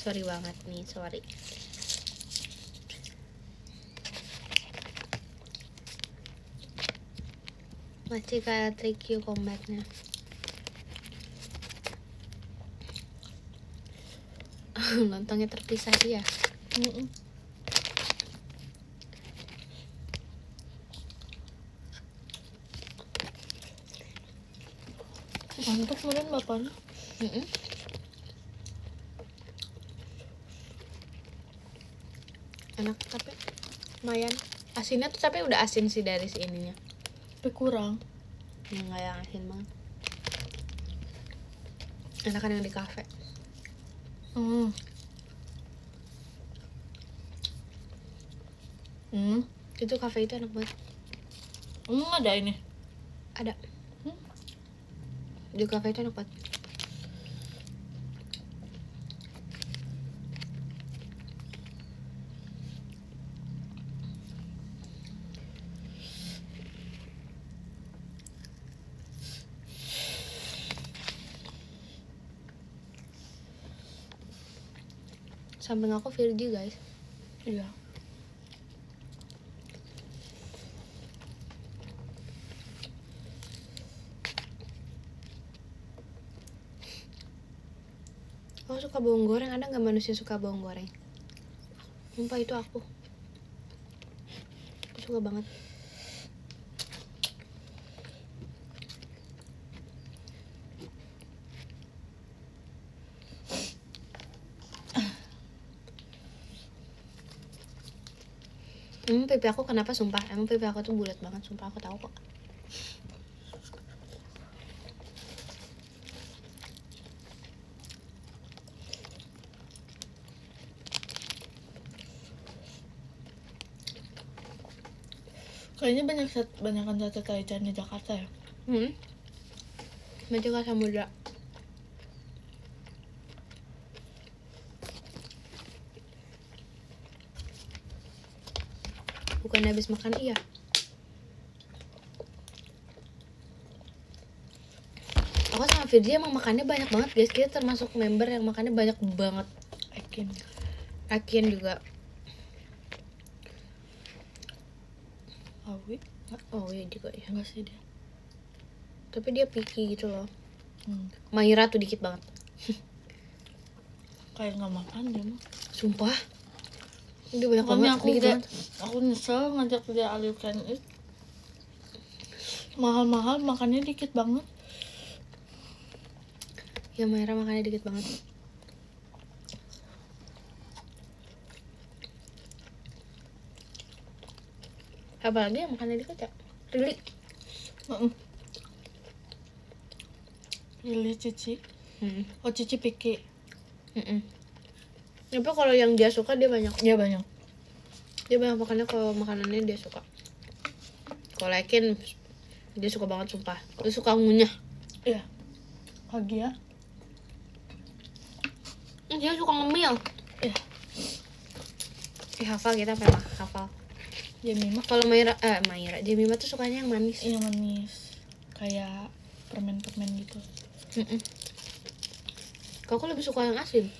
Sorry banget nih, sorry. Masih kayak Trikio combatnya. Lontongnya terpisah ya. Mantap kemudian bapaknya. Enak tapi lumayan. Asinnya tuh tapi udah asin sih dari si ininya. Tapi kurang. Nggak yang asin banget. Enakan yang di kafe. Itu kafe itu enak banget. Ada ini. Ada. Di kafe itu enak banget. Samping aku Virgi guys. Iya. Aku suka bawang goreng, ada nggak manusia suka bawang goreng? Sumpah itu aku suka banget. Pipi aku kenapa sumpah? Emang pipi aku tuh bulat banget, sumpah aku tahu kok. Kayaknya banyakan sate Taichan di Jakarta ya. Berarti Kak Samudra. Bukan habis makan iya. Aku sama Virgi emang makannya banyak banget guys. Kita termasuk member yang makannya banyak banget. Akin juga. Awi? Oh iya juga ya. Enggak sih dia. Tapi dia picky gitu loh. Maira tuh dikit banget. Kayak nggak makan dia mah. Sumpah. Dia banyak Makanya banget, dikit banget. Aku nyesel ngajak dia all you can eat. Mahal-mahal makannya dikit banget. Ya Maira makannya dikit banget. Apalagi yang makannya dikit ya? Rili. Pilih Cici. Oh Cici picky. Tapi kalau yang dia suka dia banyak. Iya banyak. Dia banyak makannya, kalau makanannya dia suka. Kalau Lekin dia suka banget sumpah. Dia suka ngunyah. Iya. Kagia. Dia suka ngemil. Iya. Hafal kita memang hafal. Jemima. Kalau Maira, Jemima tuh sukanya yang manis. Yang manis. Kayak permen-permen gitu. Kau lebih suka yang asin.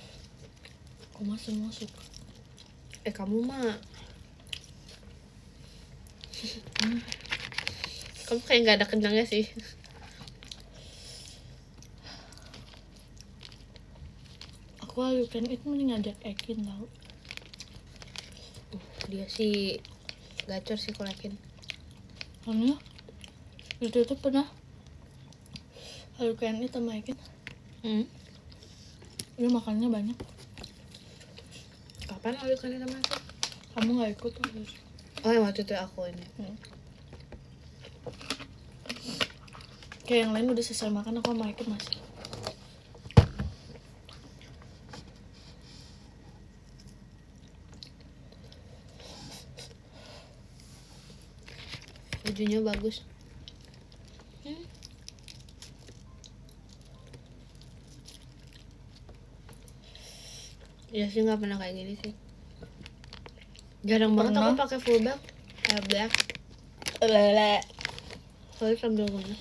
Aku semua suka. Kamu mah kamu kayak nggak ada kenyangnya sih. Aku all you can eat mending ngajak Ekin tau. Dia sih gacor sih kalau Lekin. Soalnya itu tuh pernah all you can eat sama Ekin. Dia makannya banyak. Kapan all you can eat sama aku? Kamu nggak ikut terus. Oh yang waktu itu aku ini. Kayak yang lain udah selesai makan, aku sama Ekin masih. Bajunya bagus. Ya sih nggak pernah kayak gini sih. Jarang banget aku Pernah. pakai full bag. Black. Lele. Soalnya sambil ngunyah.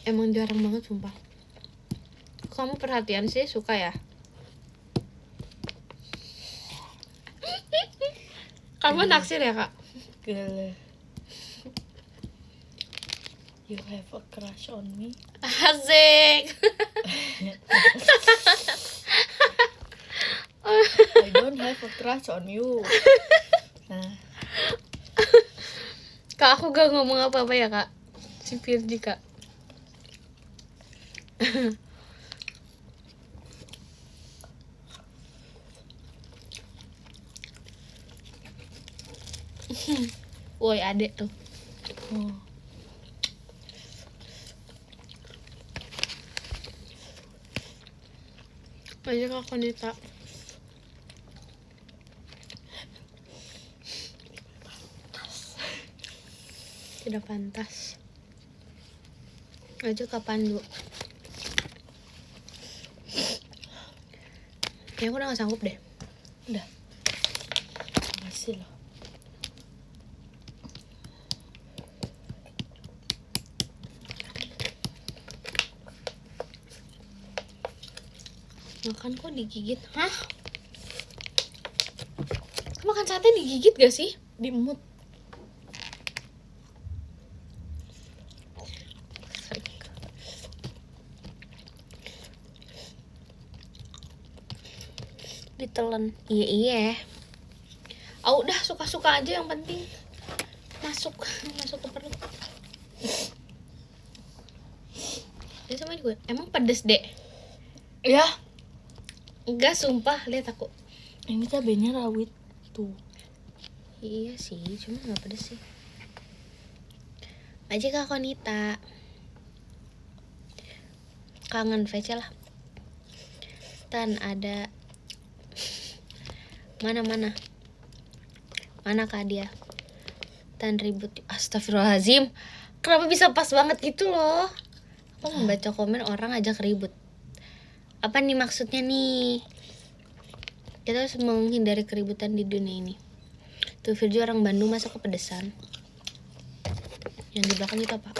Emang jarang banget sumpah. Kamu perhatian sih, suka ya? Kamu naksir ya kak? Gele. You have a crush on me. Asik. I don't have a crush on you. Nah, Kak, aku gak ngomong apa-apa ya kak. Si Firji kak. Woi adek tuh. Aja kak Konita. Tidak pantas. Aja kapan dulu? Kayaknya aku udah gak sanggup deh. udah. Masih loh. Makan kok digigit? Hah? Makan sate digigit gak sih? Di mood. Ditelan. Iya. Oh, udah suka-suka aja yang penting masuk ke perut. Ini sama gue. Emang pedes dek? Ya, Enggak sumpah, lihat aku. ini cabenya rawit tuh. Iya sih, cuma nggak pedes sih. Aja kak Konita. Kangen VC lah. Tan ada mana kak dia? Tan ribut. Astagfirullahaladzim. Kenapa bisa pas banget gitu loh? Aku membaca komen orang ajak ribut. Apa nih maksudnya nih? Kita harus menghindari keributan di dunia ini. Tuh Virjo orang Bandung masa kepedesan. Yang di belakang itu apa?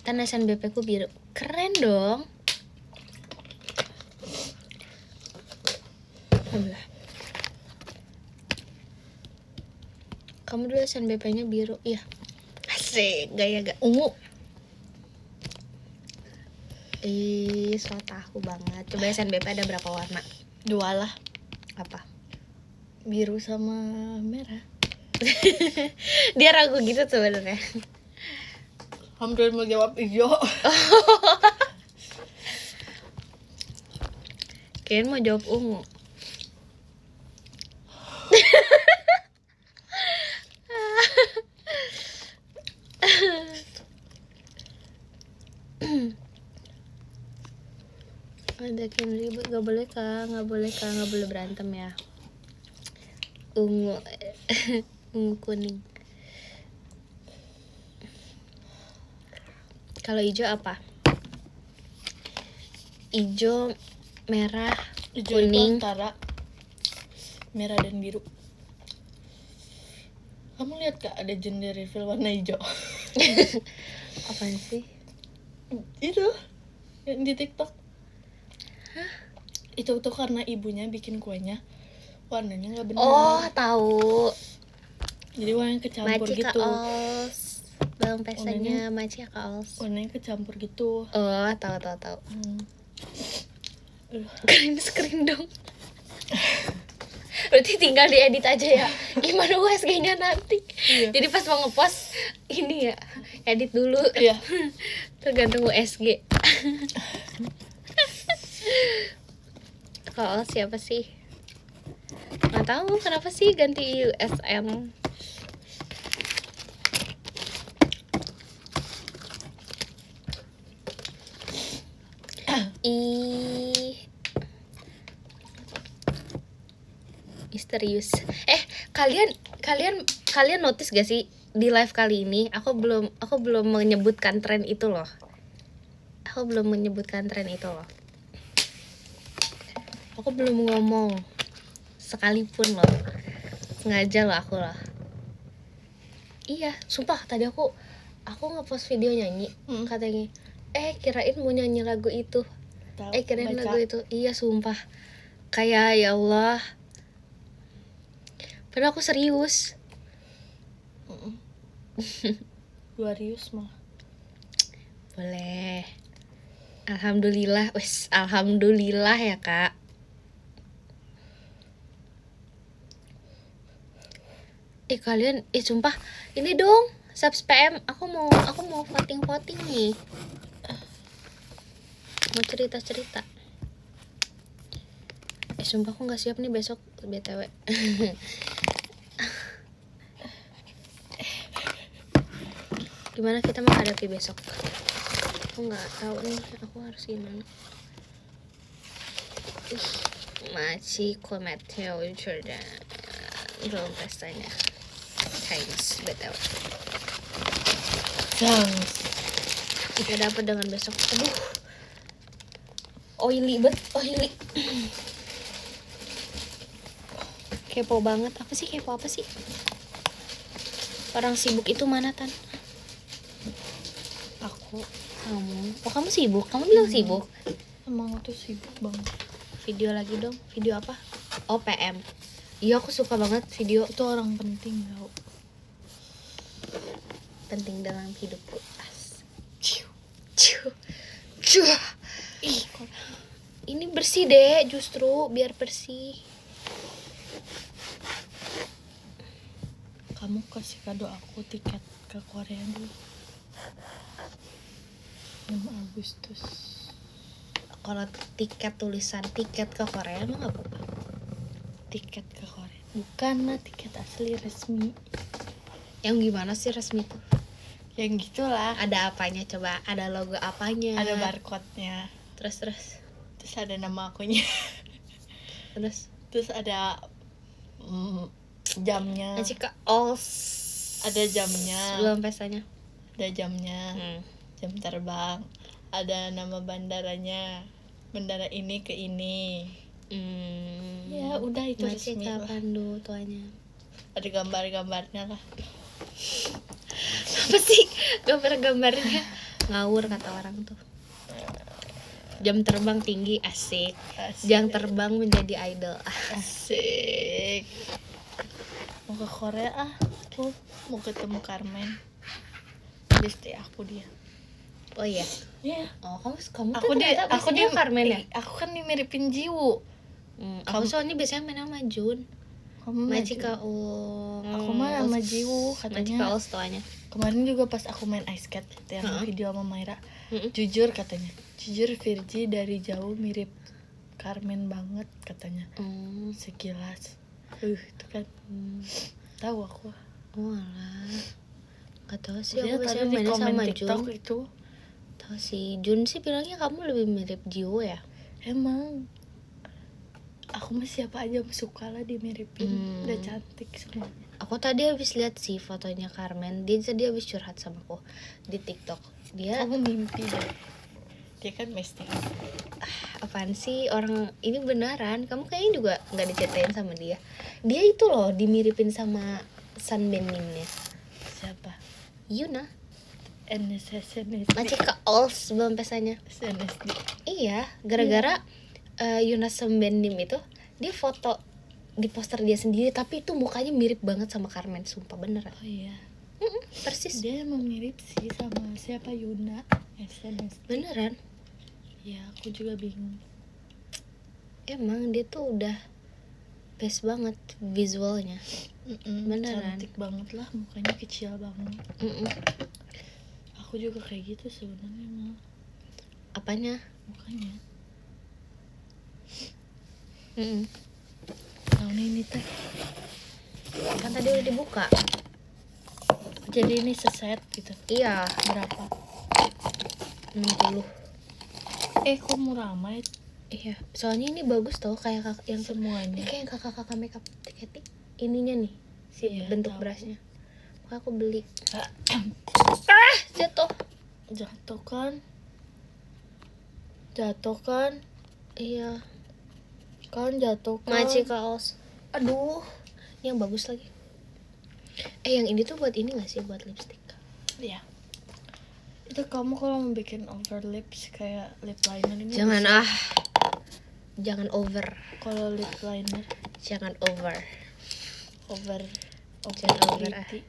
Tan SNBP ku biru. Keren dong. Alhamdulillah. Kamu dulu SNBP-nya biru. Iya. Asik, gaya gak? Ungu. So tahu banget. Coba SNBP ada berapa warna? 2 lah. Apa? Biru sama merah. Dia ragu gitu sebenarnya. Hampir mau jawab hijau. Kayaknya mau jawab ungu. Ngajakin ribut nggak boleh kak, nggak boleh berantem ya. Ungu ungu kuning. Kalau hijau apa? Hijau, merah, Hijau itu kuning. antara merah dan biru. Kamu lihat gak ada gender reveal warna hijau? Apaan sih? Itu yang di TikTok. Itu tuh karena ibunya bikin kuenya warnanya nggak benar. Oh, tahu. Jadi warnanya kecampur Maci gitu. kaos. Bang pestanya Maci kaos. Warnanya kecampur gitu. Oh, tahu. Green screen dong. Berarti tinggal diedit aja ya. Gimana USG-nya nanti? Iya. Jadi pas mau ngepost ini ya, edit dulu. Iya. Tergantung USG. Kalau siapa sih? Nggak tahu kenapa sih ganti USM. Misterius. Kalian notice gak sih di live kali ini aku belum menyebutkan tren itu loh. Aku belum ngomong sekalipun loh. Sengaja loh aku loh. Iya, sumpah tadi aku ngepost video nyanyi, katanya kirain mau nyanyi lagu itu. Kirain lagu itu. Iya, sumpah. Kayak ya Allah. Padahal aku serius. Glorious mah. Boleh. Alhamdulillah, alhamdulillah ya, Kak. Kalian sumpah, ini dong, subs-PM. Aku mau voting nih. Mau cerita. Sumpah aku nggak siap nih besok BTW. Gimana kita menghadapi besok? Aku nggak tahu nih, aku harus gimana. Masih kometnya Jordan belum pestanya. Thanks BTW. Kita dapat dengan besok. Aduh, oily. Kepo banget. Kepo apa sih? Orang sibuk itu mana, Tan? Kamu. Oh, kamu sibuk? Kamu bilang sibuk? Emang aku tuh sibuk banget. Video lagi dong. Video apa? Oh, PM. Iya, aku suka banget video. Itu orang penting tau. Penting dalam hidupku. Ini bersih deh, justru biar bersih. Kamu kasih kado aku tiket ke Korea dulu 6 Agustus. Kalau tiket tulisan tiket ke Korea emang apa? Tiket ke Korea bukan lah, tiket asli resmi. Yang gimana sih resmi tuh? Yang gitulah. Ada apanya coba? Ada logo apanya? Ada barcode-nya. Terus ada nama akunya. Terus ada jamnya. Cika Ols. Ada jamnya. Sebelum pestanya. Ada jamnya. Jam terbang. Ada nama bandaranya. Bandara ini ke ini. Ya udah itu resmi lah. Pandu tuanya. Ada gambar-gambarnya lah. Apa sih gambar-gambarnya? Ngawur kata orang tuh. Jam terbang tinggi, asik. Jam terbang menjadi idol, asik. Mau ke Korea aku mau ketemu Carmen. Bestie aku dia. Oh iya. Iya. Oh kamu aku tuh dia Carmen ya? Aku kan dimiripin Jiwoo. Aku soalnya biasanya main sama Jun. Majika aku mah sama Jiwoo katanya. Majika tuanya. Kemarin juga pas aku main ice skate yang video sama Maira. Jujur katanya. Jujur Virgi dari jauh mirip Carmen banget katanya. Sekilas. Itu kan. Tahu aku. Oh alah. Gak tahu sih, aku biasanya main sama TikTok Jun. Itu. Tahu sih, Jun sih bilangnya kamu lebih mirip Jiwo ya. Emang aku mah siapa aja suka lah dimiripin. Udah cantik semuanya. Aku tadi habis lihat sih fotonya Carmen. Dia tadi habis curhat sama aku di TikTok. Dia Kamu mimpi deh. Dia kan mesting. apaan sih orang ini beneran? Kamu kayaknya juga nggak diceritain sama dia. Dia itu loh dimiripin sama Sunbenimnya. Siapa? Yuna. SNSD. Masih ke Ols belum pesannya. SNSD. Iya, gara-gara Yuna Sunbenim itu dia foto di poster dia sendiri, tapi itu mukanya mirip banget sama Carmen, sumpah beneran. Oh iya. Persis. Dia emang mirip sih sama siapa, Yuna SNSD. Beneran. Ya aku juga bingung. Emang dia tuh udah best banget visualnya. Beneran. Cantik banget lah, mukanya kecil banget. Aku juga kayak gitu sebenarnya mah. Apanya? Mukanya. Tahun ini teh kan tadi udah dibuka. Jadi ini seset gitu. Iya, Berapa? 60. Kok murah amat? Iya, soalnya ini bagus tau, kayak yang ini Semuanya. kayak kakak-kakak makeup tiketing ininya nih, si Iya, bentuk tahu. brushnya. Makanya aku beli. Jatuh. Jatuh kan? Jatuh kan? Iya, Kan jatuh kan? Magic Kaos. Aduh, yang bagus lagi. Yang ini tuh buat ini gak sih, buat lipstick? Iya. Itu kamu kalau mau bikin over lips kayak lip liner ini Jangan bisa. jangan over, Kalau lip liner jangan over. Jangan over over, pretty.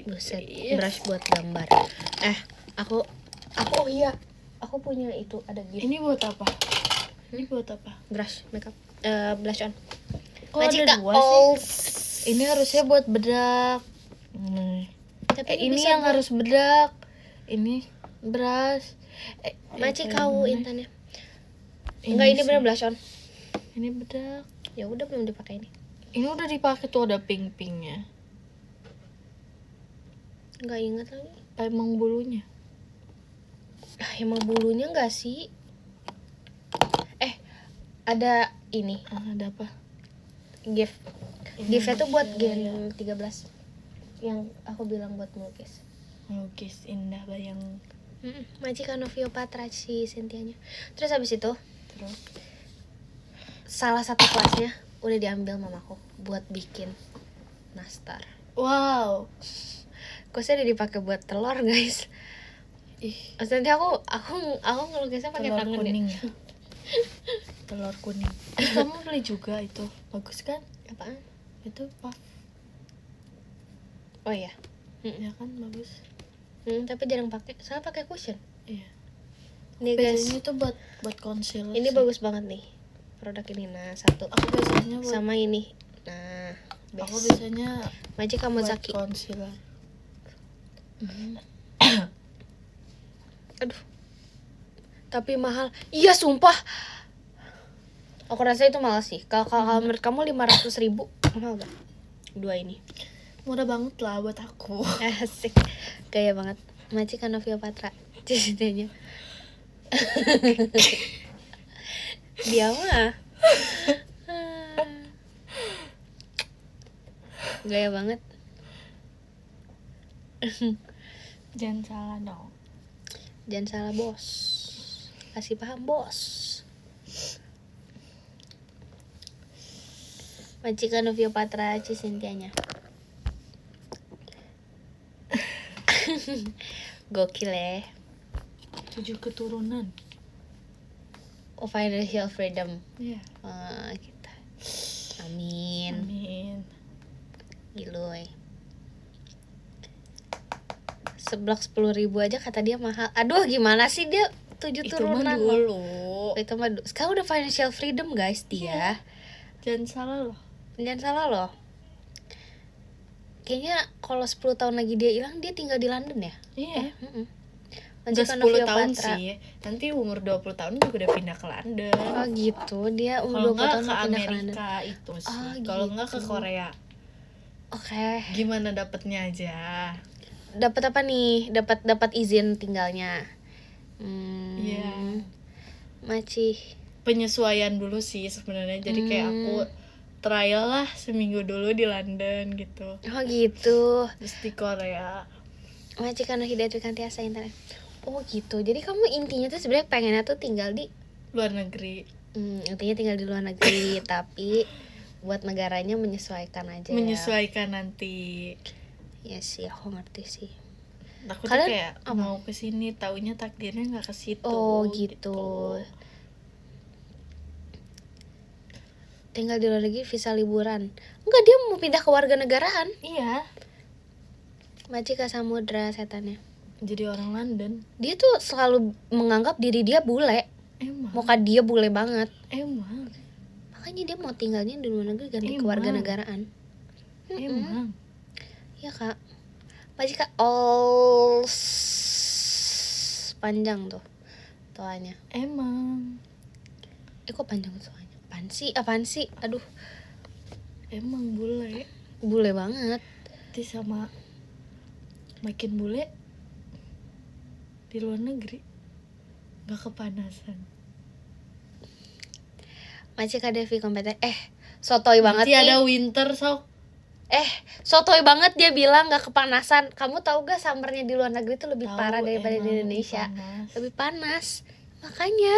Buset, please. brush buat gambar. Aku oh iya, aku punya itu, ada gift. Ini buat apa? Ini buat apa? Brush makeup, blush on. Kok Magic ada dua sih? Kaos. Ini harusnya buat bedak. Tapi Ini bisa yang buat- harus bedak. Ini brush. Magic kayak kau mana? intannya. Enggak, ini sih. bener blush on. Ini bedak. Ya udah, belum dipakai ini. Ini udah dipakai tuh, ada pink-pinknya. Enggak ingat lagi. Apa emang bulunya? Emang bulunya enggak sih? Ada ini, Ada apa? gift. Ini Giftnya tuh buat masih Gen 13. Yang aku bilang buat melukis. melukis indah bayang. Majikan Novio Patra si Cynthia-nya. Terus habis itu Terus salah satu kelasnya udah diambil mamaku buat bikin nastar. wow. Kosnya udah dipakai buat telur, guys. Ih, Maksudnya aku ngelukisnya pakai telur tangan kuning ya. ya. Telur kuning. Kamu beli juga itu. Bagus kan? Apaan? Itu puff. Oh iya. Ya kan bagus. Tapi jarang pakai. Soalnya pakai cushion. Iya. Nih guys, Biasanya itu buat concealer. ini sih. bagus banget nih. Produk ini, nah satu. Aku biasanya buat Sama ini. Nah, aku best. biasanya Magic buat Kamozaki. concealer. Aduh. Tapi mahal. Iya, sumpah. Aku rasa itu mahal sih. Kalau menurut kamu 500.000 mahal gak? Dua ini. Murah banget lah buat aku. Asik. Gaya banget. Majikan Novio Patra. Ceritanya. Dia mah. Gaya banget. Jangan salah dong. Jangan salah, bos. Kasih paham, bos. Majikan Novio Patra Cynthia-nya. Gokil ya. 7 keturunan. Oh, financial freedom. Iya. Kita. Amin. Amin. Giluy. Seblak 10.000 aja kata dia mahal. Aduh, gimana sih dia 7 Itu turunan mah loh. dulu. Itu mah sekarang udah financial freedom, guys, dia. Jangan salah loh. Jangan salah loh. Kayaknya kalau 10 tahun lagi dia hilang, dia tinggal di London ya? Iya. Udah Majikan 10 Novio tahun Patra. sih. Nanti umur 20 tahun juga udah pindah ke London. Oh gitu, dia Kalau umur 20 nggak tahun ke mau pindah ke London. Amerika itu sih. Oh, Kalau nggak ke gitu. Korea. Oke. Gimana dapetnya aja. dapat apa nih? Dapat izin tinggalnya. Iya. Masih Penyesuaian dulu sih sebenarnya. Jadi kayak aku trial lah seminggu dulu di London gitu. oh gitu. Terus di Korea. Masih karena hidayat kanti asa internet. Oh gitu. Jadi kamu intinya tuh sebenarnya pengennya tuh tinggal di Luar negeri. intinya tinggal di luar negeri tapi buat negaranya menyesuaikan aja. Menyesuaikan nanti. Ya sih, aku ngerti sih. Aku tuh Kalian kayak mau kesini, taunya takdirnya nggak ke situ. Oh gitu. Tinggal di luar negeri visa liburan. Enggak, dia mau pindah ke warga negaraan. Iya. Maci ke samudra setannya. Jadi orang London. Dia tuh selalu menganggap diri dia bule. Emang. Muka dia bule banget. Emang. Makanya dia mau tinggalnya di luar negeri ganti ke Emang. warga negaraan. Emang. Iya kak. Maci kak all panjang tuh toanya. Emang. Kok panjang toanya? Apaan sih? Aduh, Emang bule. bule banget. Nanti sama makin bule di luar negeri nggak kepanasan. Maci kak Devi kompeten. Sotoy banget Nanti nih. ada winter sok. Sotoy banget dia bilang gak kepanasan. Kamu tahu gak summernya di luar negeri itu lebih Tahu, parah daripada di emang Indonesia. lebih panas. Lebih panas. Makanya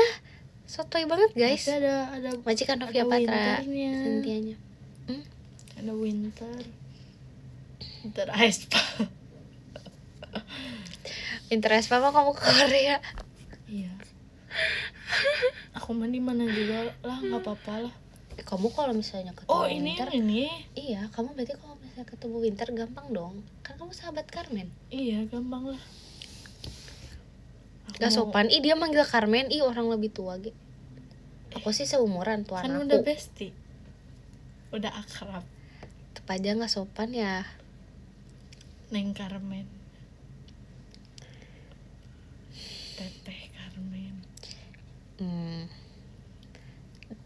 sotoy banget guys. Tapi ada Majikan Novia ada Patra winternya. Sintianya. Ada winter ice pop. Interest mama kamu ke Korea. Iya. Aku mah di mana juga lah, nggak apa-apa lah. Kamu kalau misalnya ketemu Oh ini Winter, ini. iya kamu berarti kalau misalnya ketemu Winter gampang dong. Kan kamu sahabat Carmen. Iya gampang lah. Gak sopan. Dia manggil Carmen. Orang lebih tua gitu. Aku sih seumuran tuan Kan aku. udah bestie. Udah akrab. Tetep aja gak sopan ya. Neng Carmen. Teteh Carmen.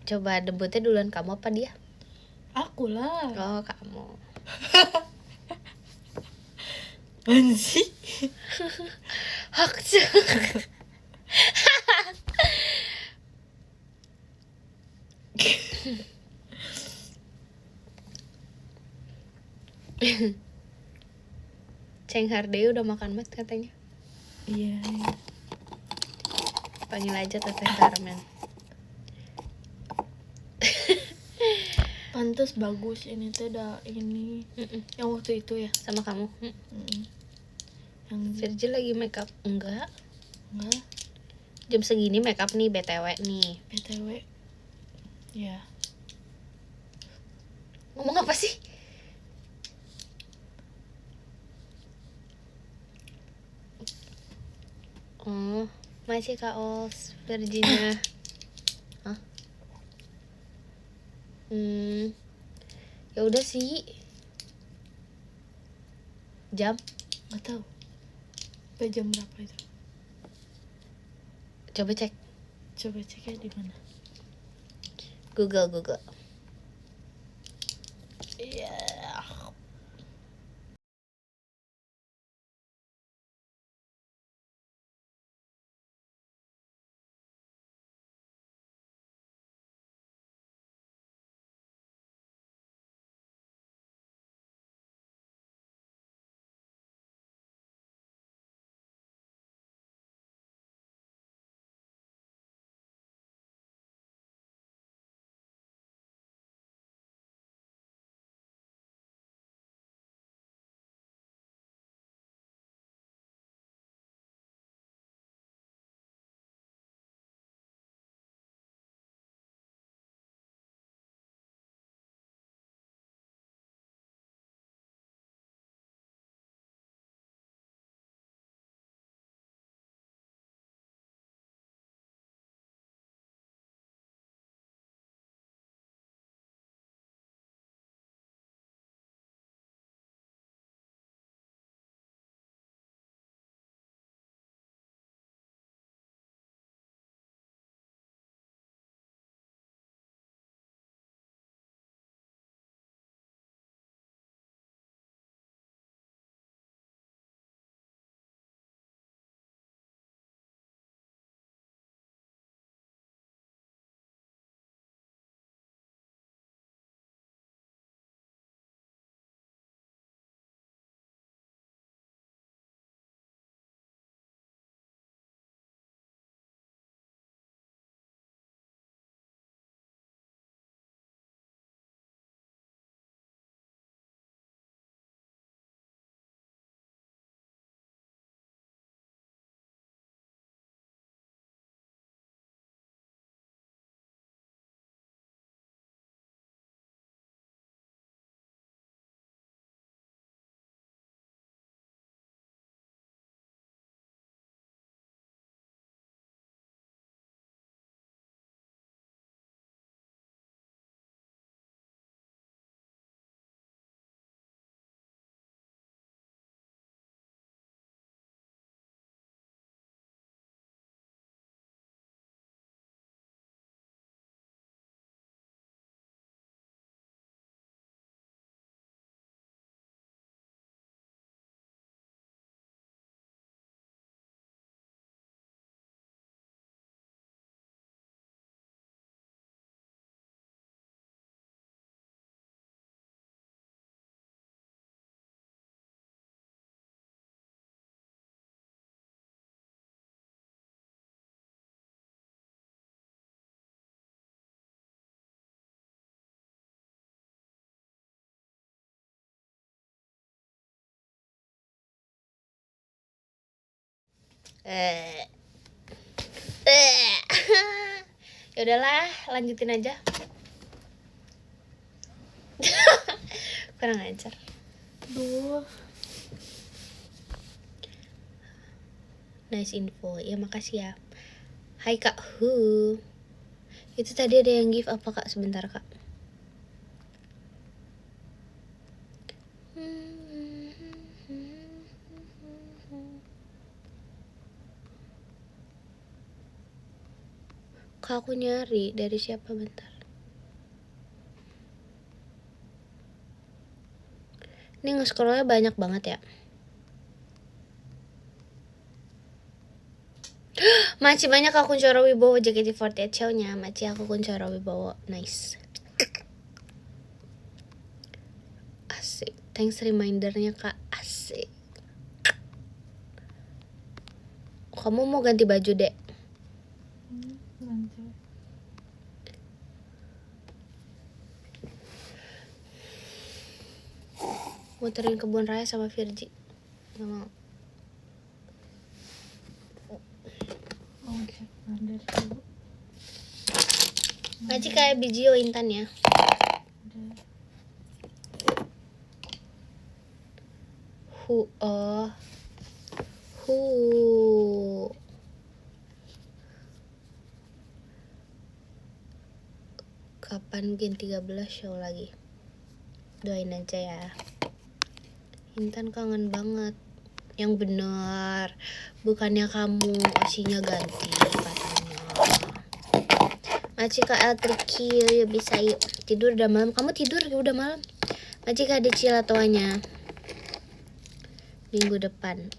Coba debutnya duluan kamu apa dia? Aku lah. Oh kamu. Anjing. Hak. Ceng Hardeo udah makan mat katanya. Iya. Panggil aja Teteh Carmen. Pantes bagus ini teh dah ini. Yang waktu itu ya. Sama kamu. Yang Virgil lagi make up. Enggak. enggak Jam segini make up nih BTW nih. BTW. Ya. Ngomong apa sih? Oh, masih Kak Ols Virginia. Hah? Ya udah sih. Jam? Nggak tahu. Sampai jam berapa itu? Coba cek. Coba ceknya di mana? Google. Iya. Eh. Ya udahlah, lanjutin aja. Kurang ajar. Duh. Nice info. Ya makasih ya. Hai Kak Hu. Itu tadi ada yang give apa Kak? Sebentar Kak. Kak aku nyari dari siapa bentar. Ini nge-scrollnya banyak banget ya. Maci banyak aku Kuncoro Wibowo JKT48 show-nya. Maci aku Kuncoro Wibowo. Nice. Asik. Thanks remindernya Kak. Asik. Kamu mau ganti baju, Dek? Nanti. Muterin Kebun Raya sama Virgi. Gak mau. Oh, cek kalender dulu. Maci kayak Bijio Intan ya. Udah. Hu. Kapan Gen 13 show lagi? Doain aja ya. Intan kangen banget. Yang bener. Bukannya kamu osinya ganti katanya. Maci Kak Triki, yuk bisa yuk. Tidur udah malam. Kamu tidur udah malam. Maci Kak Decila tuanya. Minggu depan.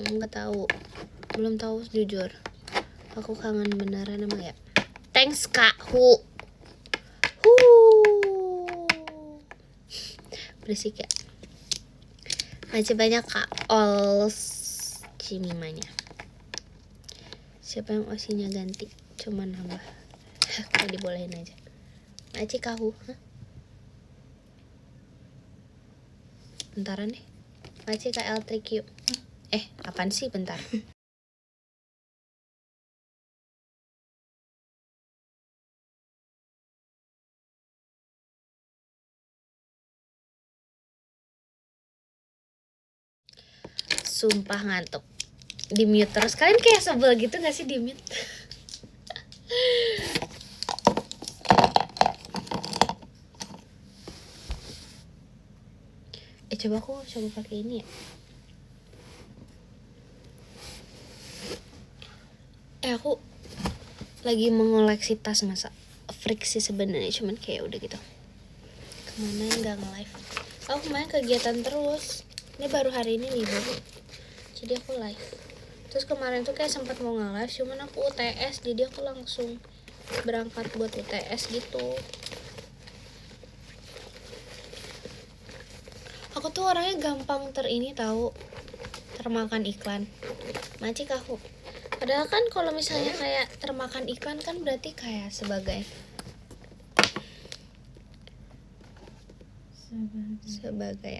Nggak tahu. Belum tahu jujur. Aku kangen beneran emang ya. Thanks Kak Hu. Berisik ya. Masih banyak Kak Ols Cimimanya. Siapa yang osinya ganti? Cuma nambah. Kalau dibolehin aja. Maci Kahu. Bentaran deh. Maci Kak Eltrik yuk. Apaan sih bentar? Sumpah ngantuk. Di mute terus. Kalian kayak sebel gitu gak sih di mute? Coba aku coba pakai ini ya. Aku lagi mengoleksi tas masa freak sih sebenarnya, cuman kayak udah gitu. Kemana nggak nge-live? Aku kemarin kegiatan terus. Ini baru hari ini libur. Jadi aku live. Terus kemarin tuh kayak sempat mau nge-live, cuman aku UTS, jadi aku langsung berangkat buat UTS gitu. Aku tuh orangnya gampang termakan iklan. Macik aku. Padahal kan kalau misalnya kayak termakan iklan kan berarti kayak sebagai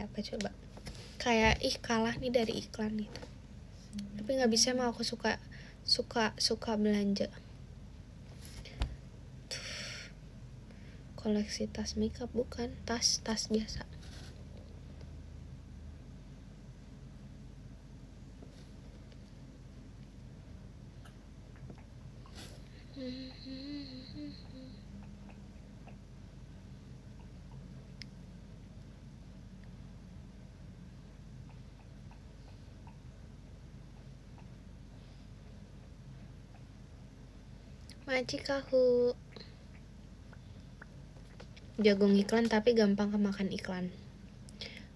apa coba? Kayak kalah nih dari iklan gitu. Tapi nggak bisa, emang aku suka belanja. Koleksi tas makeup bukan tas biasa. Macik aku jagung iklan tapi gampang kemakan iklan.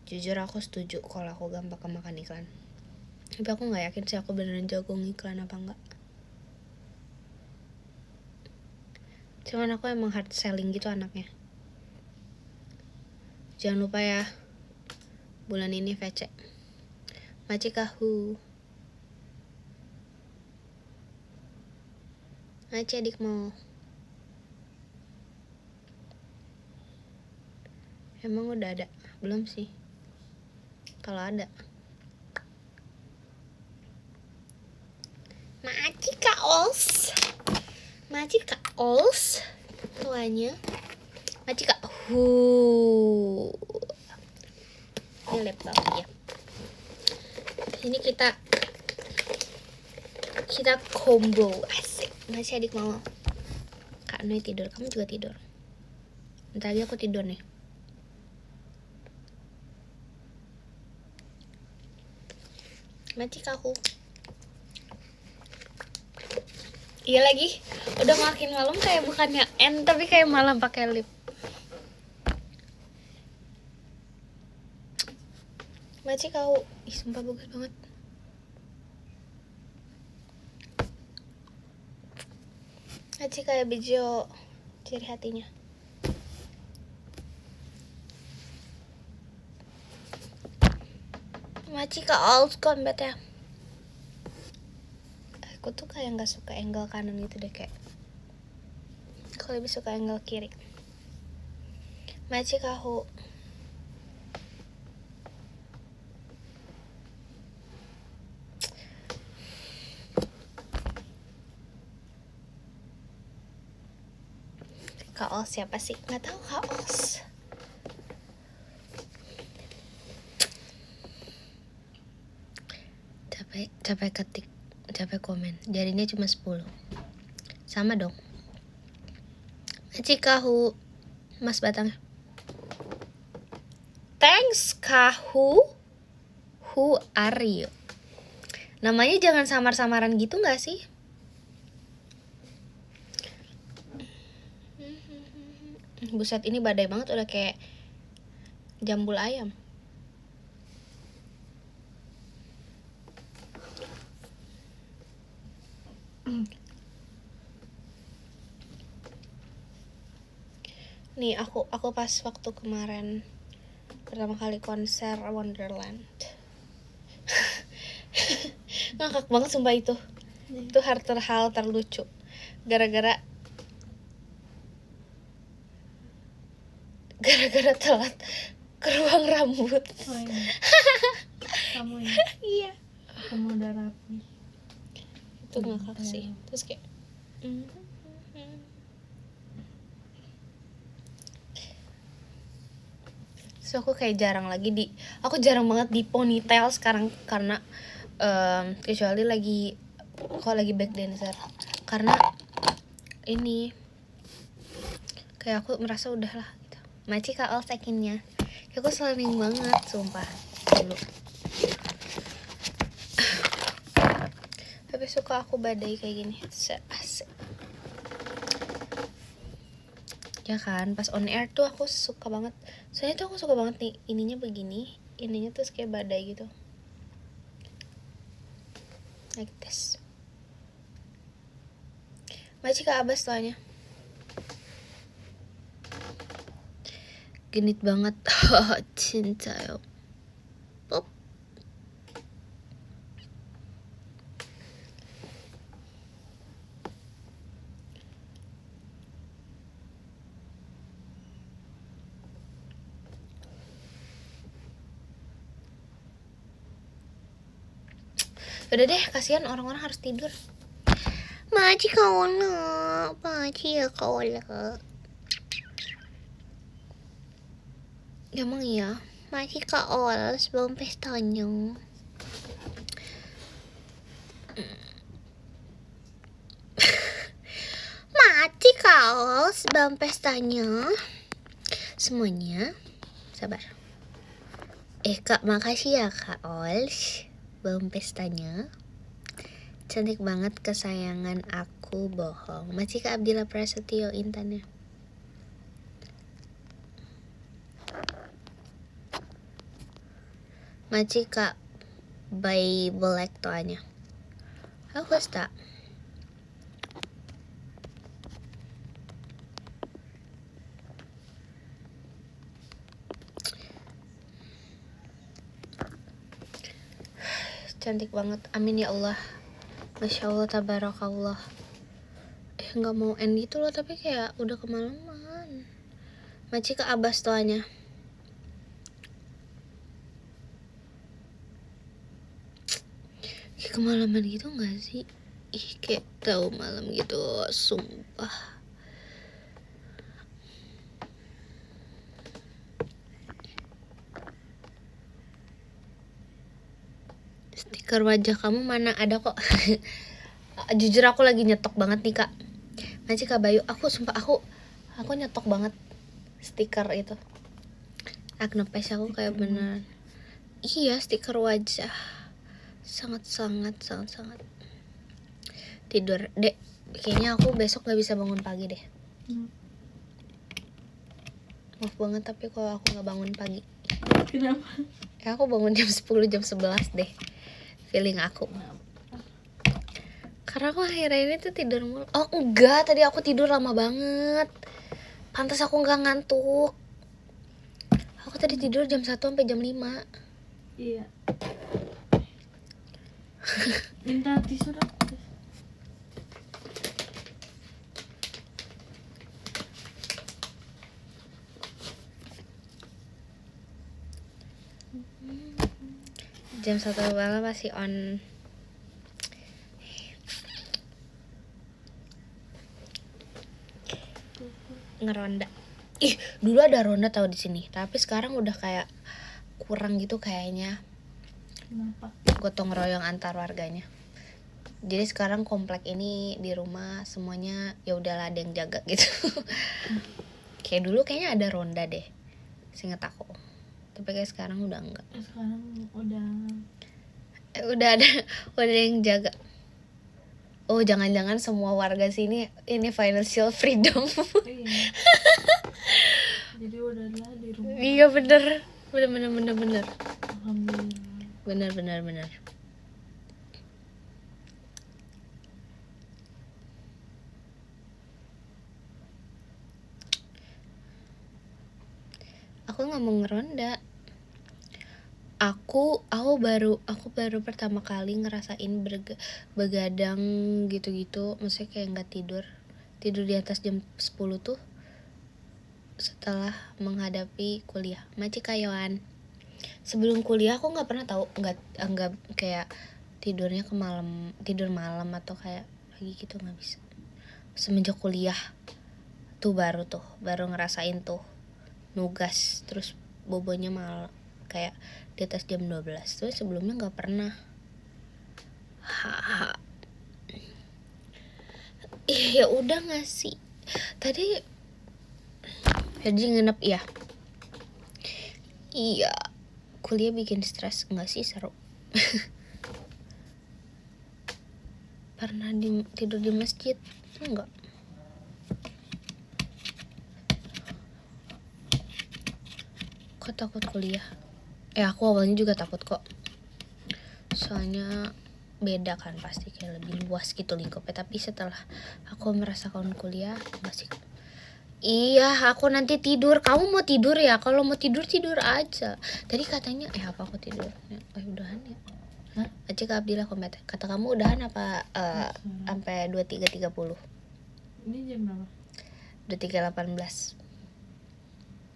Jujur aku setuju kalau aku gampang kemakan iklan. Tapi aku nggak yakin sih aku beneran jagung iklan apa enggak. Cuman aku emang hard selling gitu anaknya. Jangan lupa ya, bulan ini VC. Macik aku. Maci adik mau. Emang udah ada? Belum sih. Kalau ada. Maci kaos. Maci kaos. Tuanya. Maci ka. Ini laptop ya. Ini kita combo asik. Masih adik mau. Kak Noy tidur, kamu juga tidur. Bentar lagi aku tidur nih. Maci kaku. Iya lagi, udah makin malam kayak bukannya N tapi kayak malam pakai lip. Maci kau, ih sumpah bagus banget. Maci kayak Bejo, ciri hatinya. Maci ka all combat ya. Aku tuh kayak nggak suka angle kanan gitu deh, kayak aku lebih suka angle kiri. Maci kahu. Kaos siapa sih? Nggak tahu kaos. Capek ketik, capek komen. Jarinya cuma 10. Sama dong. Maci kahu. Mas batangnya. Thanks kahu. Who are you? Namanya jangan samar-samaran gitu nggak sih? Buset, ini badai banget, udah kayak jambul ayam. Nih aku pas waktu kemarin pertama kali konser Wonderland. Ngakak banget sumpah itu. Itu hal terlucu. Gara-gara telat ke ruang rambut. Oh, ini. Kamu ya? Iya. Kamu udah rapi. Itu ngakak sih. Terus kayak so aku kayak jarang banget di ponytail sekarang karena kecuali lagi back dancer, karena ini kayak aku merasa udahlah gitu. Maci ka all sekinnya kayak aku selalu banget sumpah dulu. Tapi suka aku badai kayak gini, asik ya kan. Pas on air tuh aku suka banget, soalnya tuh aku suka banget nih ininya begini, ininya tuh kayak badai gitu, like this. Maci ka abas soalnya genit banget. Cinta yo pop. Udah deh, kasihan orang-orang harus tidur. Maci kaula, maci ya kaula. Emang iya, Maci kaol sebelum pestanya. Maci kaol sebelum pestanya. Semuanya sabar. Kak, makasih ya Kak Ols. Belum pestanya. Cantik banget kesayangan aku, bohong. Maci Kak Abdillah Prasetyo Intannya. Maci Kak by Black toanya. Aku tak. Cantik banget, amin ya Allah. Masya Allah, tabarakallah. Nggak mau end gitu loh, tapi kayak udah kemalaman. Maci ke abas toanya. Kayak kemalaman gitu nggak sih? Ih, kayak tahu malam gitu, sumpah. Stiker wajah kamu mana ada kok. Jujur aku lagi nyetok banget nih kak. Nanti Kak Bayu, aku sumpah aku nyetok banget stiker itu. Agnopes aku kayak beneran. Iya, stiker wajah. Sangat. Tidur, Dek. Kayaknya aku besok gak bisa bangun pagi deh. Maaf banget tapi kalau aku gak bangun pagi. Kenapa? Ya aku bangun jam 10, jam 11 deh. Feeling aku. Karena aku akhirnya ini tuh tidur mulu. Oh enggak, tadi aku tidur lama banget. Pantas aku gak ngantuk. Aku tadi tidur jam 1 sampai jam 5. Iya. Minta tisu dong. Jam 1 malam masih on. Ngeronda. Ih, dulu ada ronda tau di sini, tapi sekarang udah kayak kurang gitu kayaknya. Kenapa? Gotong royong antar warganya. Jadi sekarang komplek ini di rumah semuanya ya udahlah ada yang jaga gitu. Kayak dulu kayaknya ada ronda deh, seinget aku. Tapi kayak sekarang udah enggak. Sekarang udah Udah ada yang jaga. Oh, jangan-jangan semua warga sini ini financial freedom. iya. Jadi udahlah di rumah. Iya bener. Alhamdulillah. Bener. Aku nggak mau ngeronda. Aku baru pertama kali ngerasain begadang gitu-gitu. Maksudnya kayak nggak tidur di atas jam 10 tuh setelah menghadapi kuliah. Maci kayoan. Sebelum kuliah aku nggak pernah tahu, nggak kayak tidur malam atau kayak pagi gitu, nggak bisa. Semenjak kuliah tuh baru ngerasain tuh nugas terus bobonya malah kayak di atas jam 12. Terus sebelumnya nggak pernah. Ya udah nggak sih tadi jadi nginep ya. Iya, kuliah bikin stres nggak sih? Seru. Pernah tidur di masjid? Enggak. Kok takut kuliah? Aku awalnya juga takut kok. Soalnya beda kan, pasti kayak lebih luas gitu lingkupnya. Tapi setelah aku merasakan kuliah, enggak sih. Iya, aku nanti tidur. Kamu mau tidur ya? Kalau mau tidur aja. Tadi katanya apa aku tidur? Udahan ya. Hah? Aja ke Abdillah komentar. Kata kamu udahan apa sampai 23.30? Ini jam berapa? 23.18.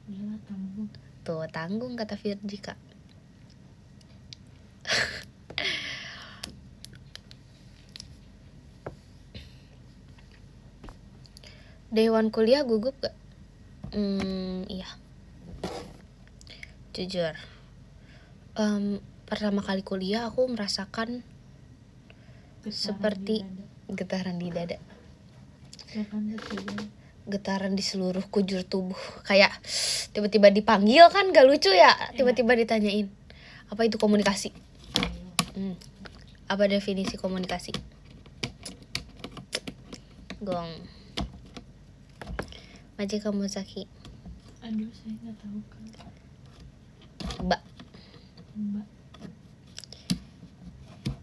Udah tanggung. Tuh, tanggung kata Virji, Kak. Dewan kuliah gugup gak? Iya. Jujur. Pertama kali kuliah aku merasakan seperti getaran di dada. Getaran di seluruh kujur tubuh. Kayak tiba-tiba dipanggil kan, gak lucu ya? Tiba-tiba ditanyain, apa itu komunikasi? Apa definisi komunikasi? Gong. Maji kamu Zaki. Aduh, saya nggak tahu kan. Mbak. Mbak.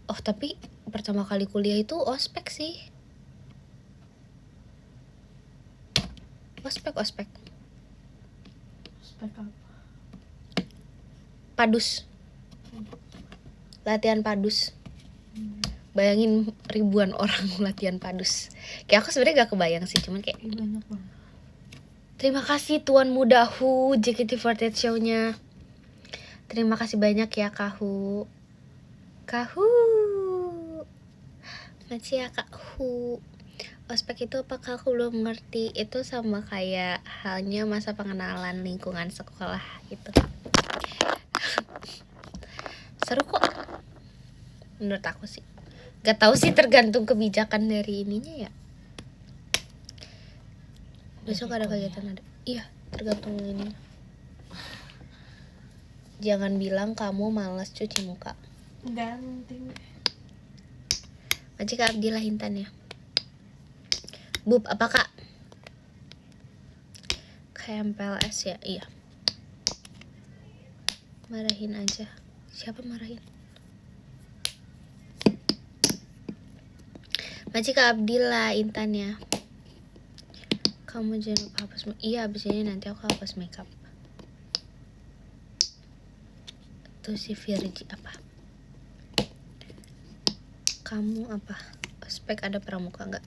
Oh, tapi pertama kali kuliah itu ospek sih. Ospek. Spek apa? Padus. Latihan padus. Bayangin ribuan orang latihan padus. Kayak aku sebenarnya gak kebayang sih, cuman kayak Banyak banget. terima kasih Tuan Muda Hu JKT48 show-nya. Terima kasih banyak ya Kahu. Masih ya Kak Hu. Ospek itu apakah aku belum ngerti? Itu sama kayak halnya masa pengenalan lingkungan sekolah gitu. Seru kok. Menurut aku sih. Gak tahu sih, tergantung kebijakan dari ininya ya. Besok ada kegiatan ada. Iya, tergantung ini. Jangan bilang kamu malas cuci muka. Enggak penting. Majika Abdillah Intan ya. Bub, apa Kak? KMPLS ya? Iya. Marahin aja. Siapa marahin? Majika Abdillah Intan ya. Kamu jangan lupa hapus. Iya, abis ini nanti aku hapus makeup. Tuh si Virgi apa? Kamu apa? Ospek ada pramuka enggak?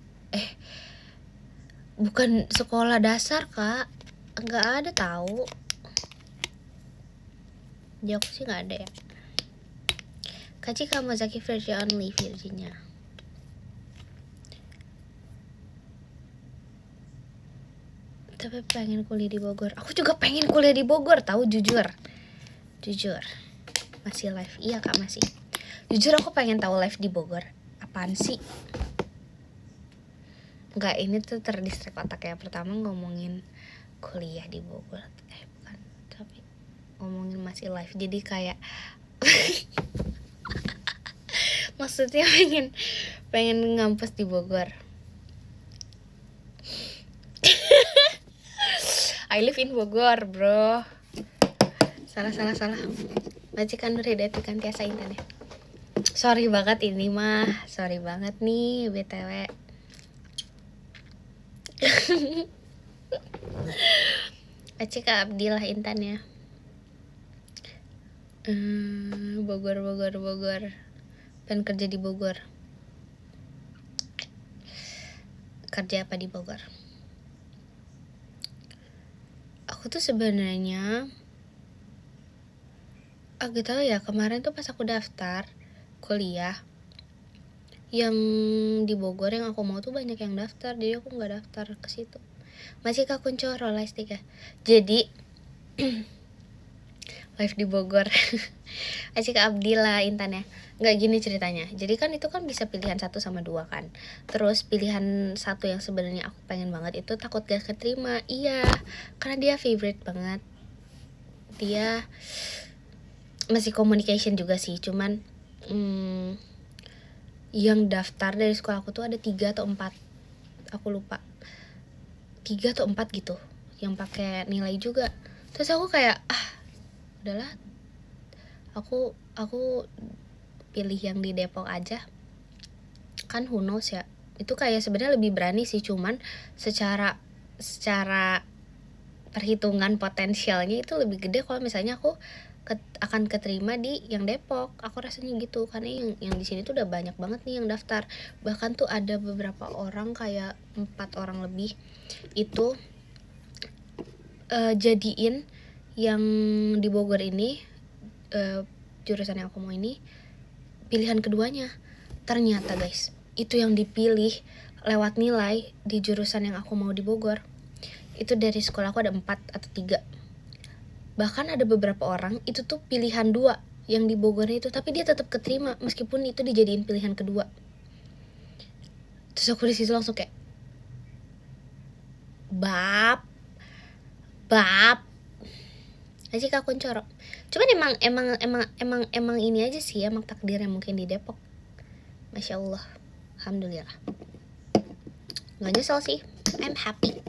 Bukan sekolah dasar Kak. Enggak ada tahu. Di aku sih enggak ada ya. Kaci kamu Zaki Virgi only Virginya. Tapi pengen kuliah di Bogor. Aku juga pengen kuliah di Bogor, tahu jujur. Jujur. Masih live. Iya Kak, masih. Jujur aku pengen tahu live di Bogor. Apaan sih? Enggak, ini tuh terdistract otak ya. Pertama ngomongin kuliah di Bogor. Bukan, tapi ngomongin masih live. Jadi kayak maksudnya pengen ngampus di Bogor. I live in Bogor, bro. Salah. Majikan Nur Hidayat kan Tiasa Intan ya. Sorry banget ini mah. Sorry banget nih BTW. Acika Abdillah Intan ya. Bogor. Pengen kerja di Bogor. Kerja apa di Bogor? Aku tuh sebenarnya agak tahu ya, kemarin tuh pas aku daftar kuliah yang di Bogor yang aku mau tuh banyak yang daftar, jadi aku nggak daftar ke situ. Masih Kak Kunco Rolastika. Jadi live di Bogor. Acika Abdillah Intan ya. Nggak gini ceritanya. Jadi kan itu kan bisa pilihan 1 sama 2 kan. Terus pilihan 1 yang sebenarnya aku pengen banget itu takut gak keterima. Iya, karena dia favorite banget. Dia masih communication juga sih, cuman yang daftar dari sekolah aku tuh ada 3 atau 4, aku lupa, 3 atau 4 gitu yang pakai nilai juga. Terus aku kayak udahlah, aku pilih yang di Depok aja kan, who knows ya. Itu kayak sebenarnya lebih berani sih, cuman secara perhitungan potensialnya itu lebih gede kalau misalnya aku akan keterima di yang Depok. Aku rasanya gitu, karena yang di sini tuh udah banyak banget nih yang daftar. Bahkan tuh ada beberapa orang, kayak 4 orang lebih itu jadiin yang di Bogor ini, jurusan yang aku mau ini, pilihan keduanya. Ternyata guys, itu yang dipilih lewat nilai di jurusan yang aku mau di Bogor. Itu dari sekolah aku ada 4 atau 3. Bahkan ada beberapa orang itu tuh pilihan 2 yang di Bogor itu, tapi dia tetap keterima meskipun itu dijadiin pilihan kedua. Terus aku di situ langsung kayak bab aja Kak Kuncoro. Cuman emang ini aja sih, emang takdirnya mungkin di Depok. Masya Allah, alhamdulillah. Nggak nyesel sih, I'm happy.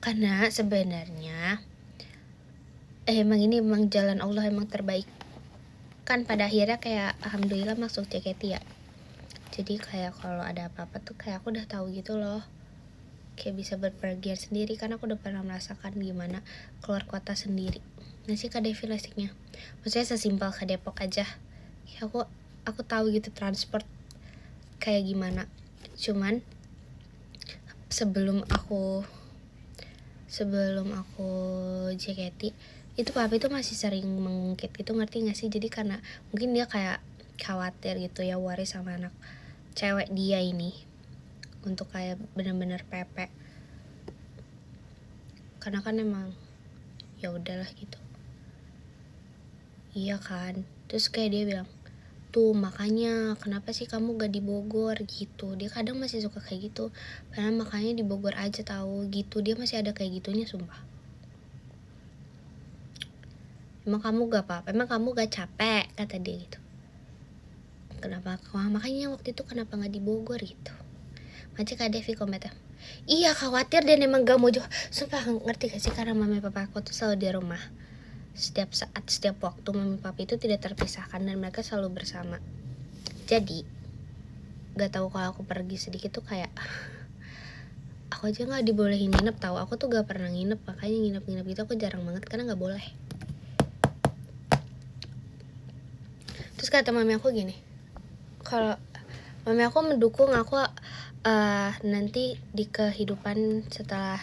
Karena sebenarnya emang ini emang jalan Allah emang terbaik kan, pada akhirnya kayak alhamdulillah masuk JKT ya. Jadi kayak kalau ada apa-apa tuh kayak aku udah tahu gitu loh, kayak bisa berpergian sendiri, karena aku udah pernah merasakan gimana keluar kota sendiri. Nah sih Kak Devi listriknya, maksudnya sesimpel ke Depok aja ya, aku tahu gitu transport kayak gimana. Cuman sebelum aku JKT itu papi tuh masih sering mengungkit gitu, ngerti gak sih? Jadi karena mungkin dia kayak khawatir gitu ya, worry sama anak cewek dia ini untuk kayak bener-bener pepe, karena kan emang ya udahlah gitu. Iya kan, terus kayak dia bilang tuh makanya kenapa sih kamu gak di Bogor gitu, dia kadang masih suka kayak gitu, padahal makanya di Bogor aja tahu gitu, dia masih ada kayak gitunya sumpah. Emang kamu gak apa-apa, emang kamu gak capek, kata dia gitu. Kenapa, makanya waktu itu kenapa gak di Bogor gitu. Macam Kak Devi komentar, iya khawatir dan emang gak mau jauh. Sumpah ngerti gak sih, karena mami papa aku tuh selalu di rumah. Setiap saat, setiap waktu mami papa itu tidak terpisahkan dan mereka selalu bersama. Jadi gak tahu kalau aku pergi sedikit tuh kayak aku aja gak dibolehin nginep tahu. Aku tuh gak pernah nginep, makanya nginep gitu aku jarang banget karena gak boleh. Terus kata mami aku gini, kalau mami aku mendukung aku nanti di kehidupan setelah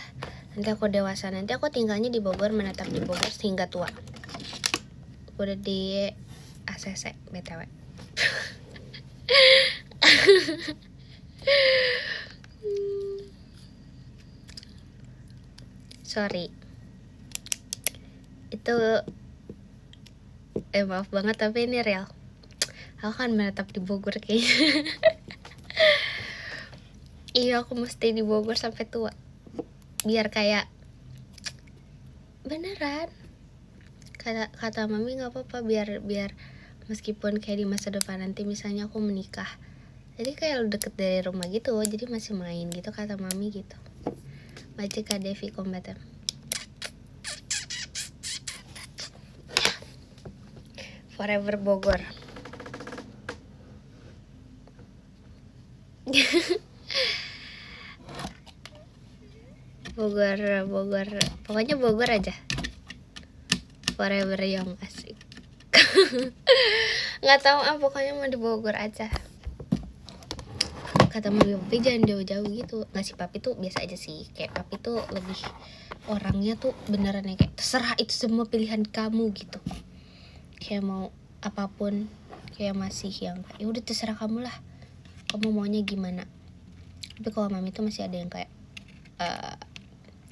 nanti aku dewasa, nanti aku tinggalnya di Bogor, menetap di Bogor sehingga tua. Udah di ACC BTW. Sorry, itu maaf banget tapi ini real. Aku kan menetap di Bogor kayaknya. Iya, aku mesti di Bogor sampai tua. Biar kayak beneran. Kata mami nggak apa-apa, biar meskipun kayak di masa depan nanti misalnya aku menikah, jadi kayak deket dari rumah gitu, jadi masih main gitu, kata mami gitu. Baca Kak Devi komentar. Forever Bogor. Bogor, pokoknya Bogor aja. Forever yang asik. Nggak tahu pokoknya mau di Bogor aja. Kata mami papi jangan jauh-jauh gitu. Nggak sih, papi tuh biasa aja sih. Kayak papi tuh lebih orangnya tuh beneran ya kayak terserah, itu semua pilihan kamu gitu. Kayak mau apapun, kayak masih yang ya udah terserah kamu lah, kamu maunya gimana. Tapi kalau mami tuh masih ada yang kayak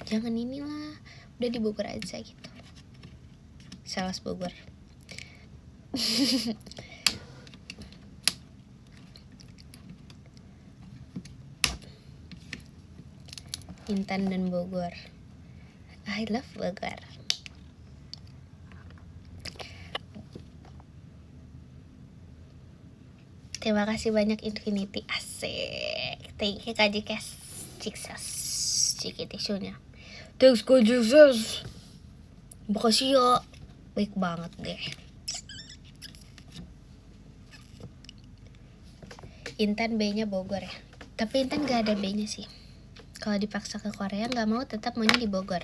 jangan inilah, udah di Bogor aja gitu. Salas Bogor. Intan dan Bogor. I love Bogor. Terima kasih banyak Infinity, asik. Thank you Kak Jikes Cikses Ciki tisunya. Thanks Kak Jikses. Makasih ya, baik banget deh. Intan B-nya Bogor ya. Tapi Intan gak ada B-nya sih. Kalau dipaksa ke Korea gak mau, tetap maunya di Bogor.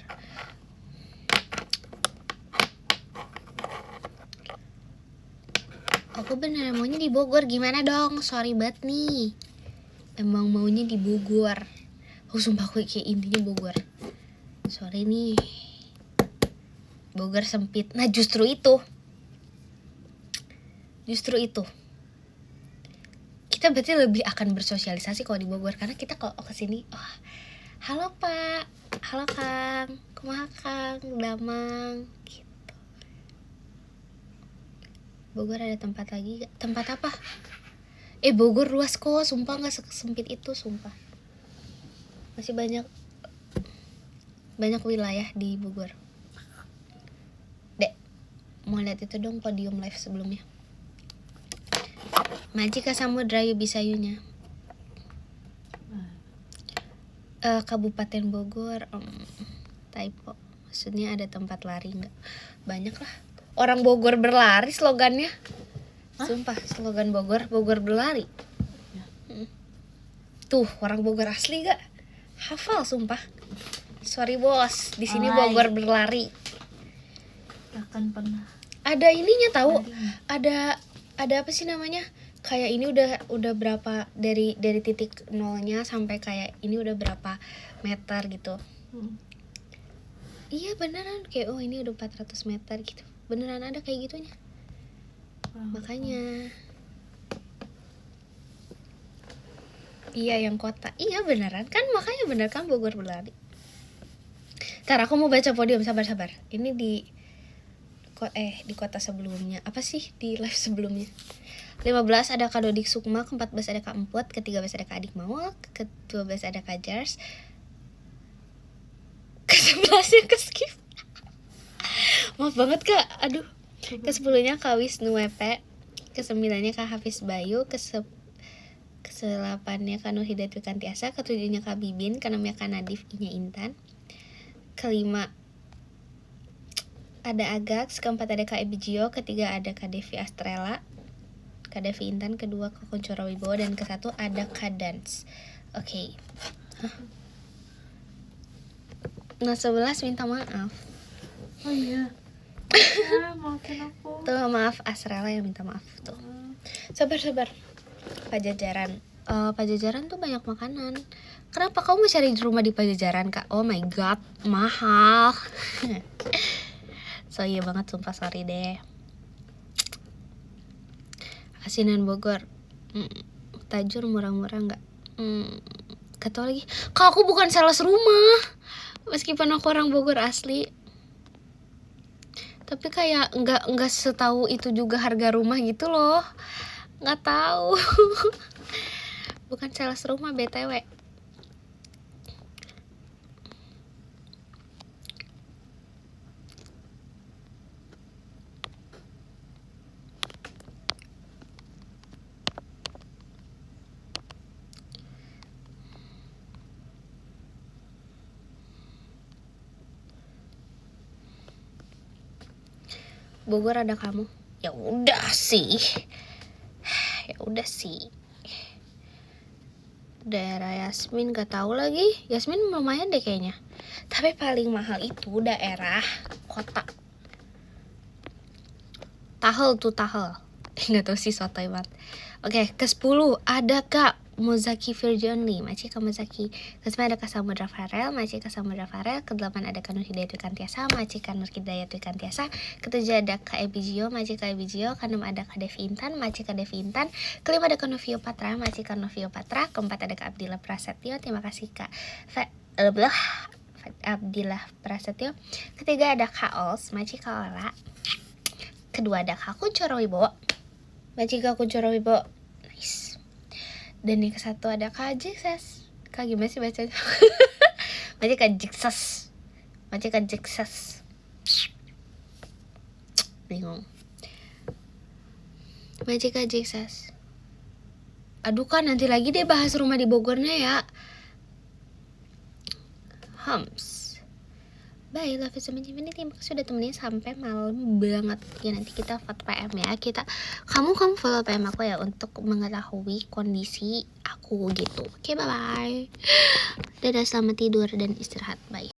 Aku beneran maunya di Bogor, gimana dong? Sorry banget nih. Emang maunya di Bogor. Oh sumpah aku kayak intinya Bogor. Sorry nih, Bogor sempit. Nah justru itu kita berarti lebih akan bersosialisasi kalau di Bogor, karena kita kalau kesini, oh, halo Pak, halo Kang, kumaha Kang, damang gitu. Bogor ada tempat lagi gak? Tempat apa? Bogor luas kok, sumpah gak sempit itu, sumpah. Masih banyak wilayah di Bogor. Dek, mau lihat itu dong podium live sebelumnya. Majika Samudra Yubisayunya. Kabupaten Bogor, typo. Maksudnya ada tempat lari nggak? Banyak lah. Orang Bogor berlari slogannya. Hah? Sumpah, slogan Bogor berlari. Ya. Tuh, orang Bogor asli gak? Hafal sumpah. Sorry bos, di sini Bogor berlari. Akan pernah. Ada ininya tahu? Ada apa sih namanya? Kayak ini udah berapa dari titik nolnya sampai kayak ini udah berapa meter gitu. Iya beneran, kayak oh ini udah 400 meter gitu. Beneran ada kayak gitunya. Makanya Iya yang kota. Iya beneran kan, makanya bener kan Bogor berlari. Ntar aku mau baca podium, sabar. Ini di kota sebelumnya. Apa sih di live sebelumnya? 15 ada Kak Dodik Sukma, ke-14 ada Kak Emput, ke-13 ada Kak Adik Mawal, ke-12 ada Kak Jars, ke-11 nya ke-skip. Maaf banget Kak, aduh. Ke-10-nya Kak Wisnu WP, ke-9-nya Kak Hafiz Bayu, ke-8-nya Kak Nur Hidayat Wikantiasa, ke-7-nya Kak Bibin, ke-6-nya Kak Nadif I-nya Intan, ke-5 ada Agax, ke-4 ada Kak Ebijio, ke-3 ada Kak Devi Astrella, Kak Devi Intan, kedua Kak Kuncoro Wibowo, dan ke-1 ada Kak Dance. Oke. Nah 11 minta maaf. Oh iya. Maafin aku. Tuh maaf Astrella yang minta maaf tuh. Sabar. Pajajaran. Pajajaran tuh banyak makanan. Kenapa kamu cari di rumah di Pajajaran Kak? Oh my god, mahal. So iya banget, sumpah sorry deh. Asinan Bogor, tajur murah-murah nggak? Gak tau lagi. Kak aku bukan sales rumah, meskipun aku orang Bogor asli. Tapi kayak nggak setahu itu juga harga rumah gitu loh. Nggak tahu. Bukan sales rumah BTW. Bogor ada kamu. Ya udah sih. Daerah Yasmin gak tahu lagi. Yasmin lumayan deh kayaknya. Tapi paling mahal itu daerah kota. Tahel. Gak tahu sih sotoy banget. Oke, ke-10 ada Kak Mozaki Virgioni, Maci Kak Mozaki. Ke-9 ada Kak Samudra Farel, Maci Kak Samudra Farel. Ke-8 ada Kak Nur Hidayat Wikantiasa, Maci Kak Nur Hidayat Wikantiasa. Ke-7 ada Kak Ebijio, Maci Kak Ebijio. Ke-6 ada Kak Devi Intan, Maci Kak Devi Intan. Ke-5 ada Kak Novio Patra, Maci Kak Novio Patra. Ke-4 ada Kak Abdillah Prasetyo, terima kasih Kak Abdillah Prasetyo. Ke-3 ada Kak Ols, Maci Kak Ola. Ke-2 ada Kak Kuncoro Wibowo, Maci Kak Kuncoro Wibowo. Nice. Dan yang ke-1 ada Kak Jikses. Kak gimana sih bacanya? Maci Kak Jikses. Bingung. Maci Kak Jikses. Aduh Kak, nanti lagi deh bahas rumah di Bogornya ya. Bye, love you so much infinity. Makasih udah temenin sampai malam banget. Ya nanti kita vote PM ya. Kamu follow PM aku ya untuk mengetahui kondisi aku gitu. Oke, bye bye. Dadah, selamat tidur dan istirahat. Bye.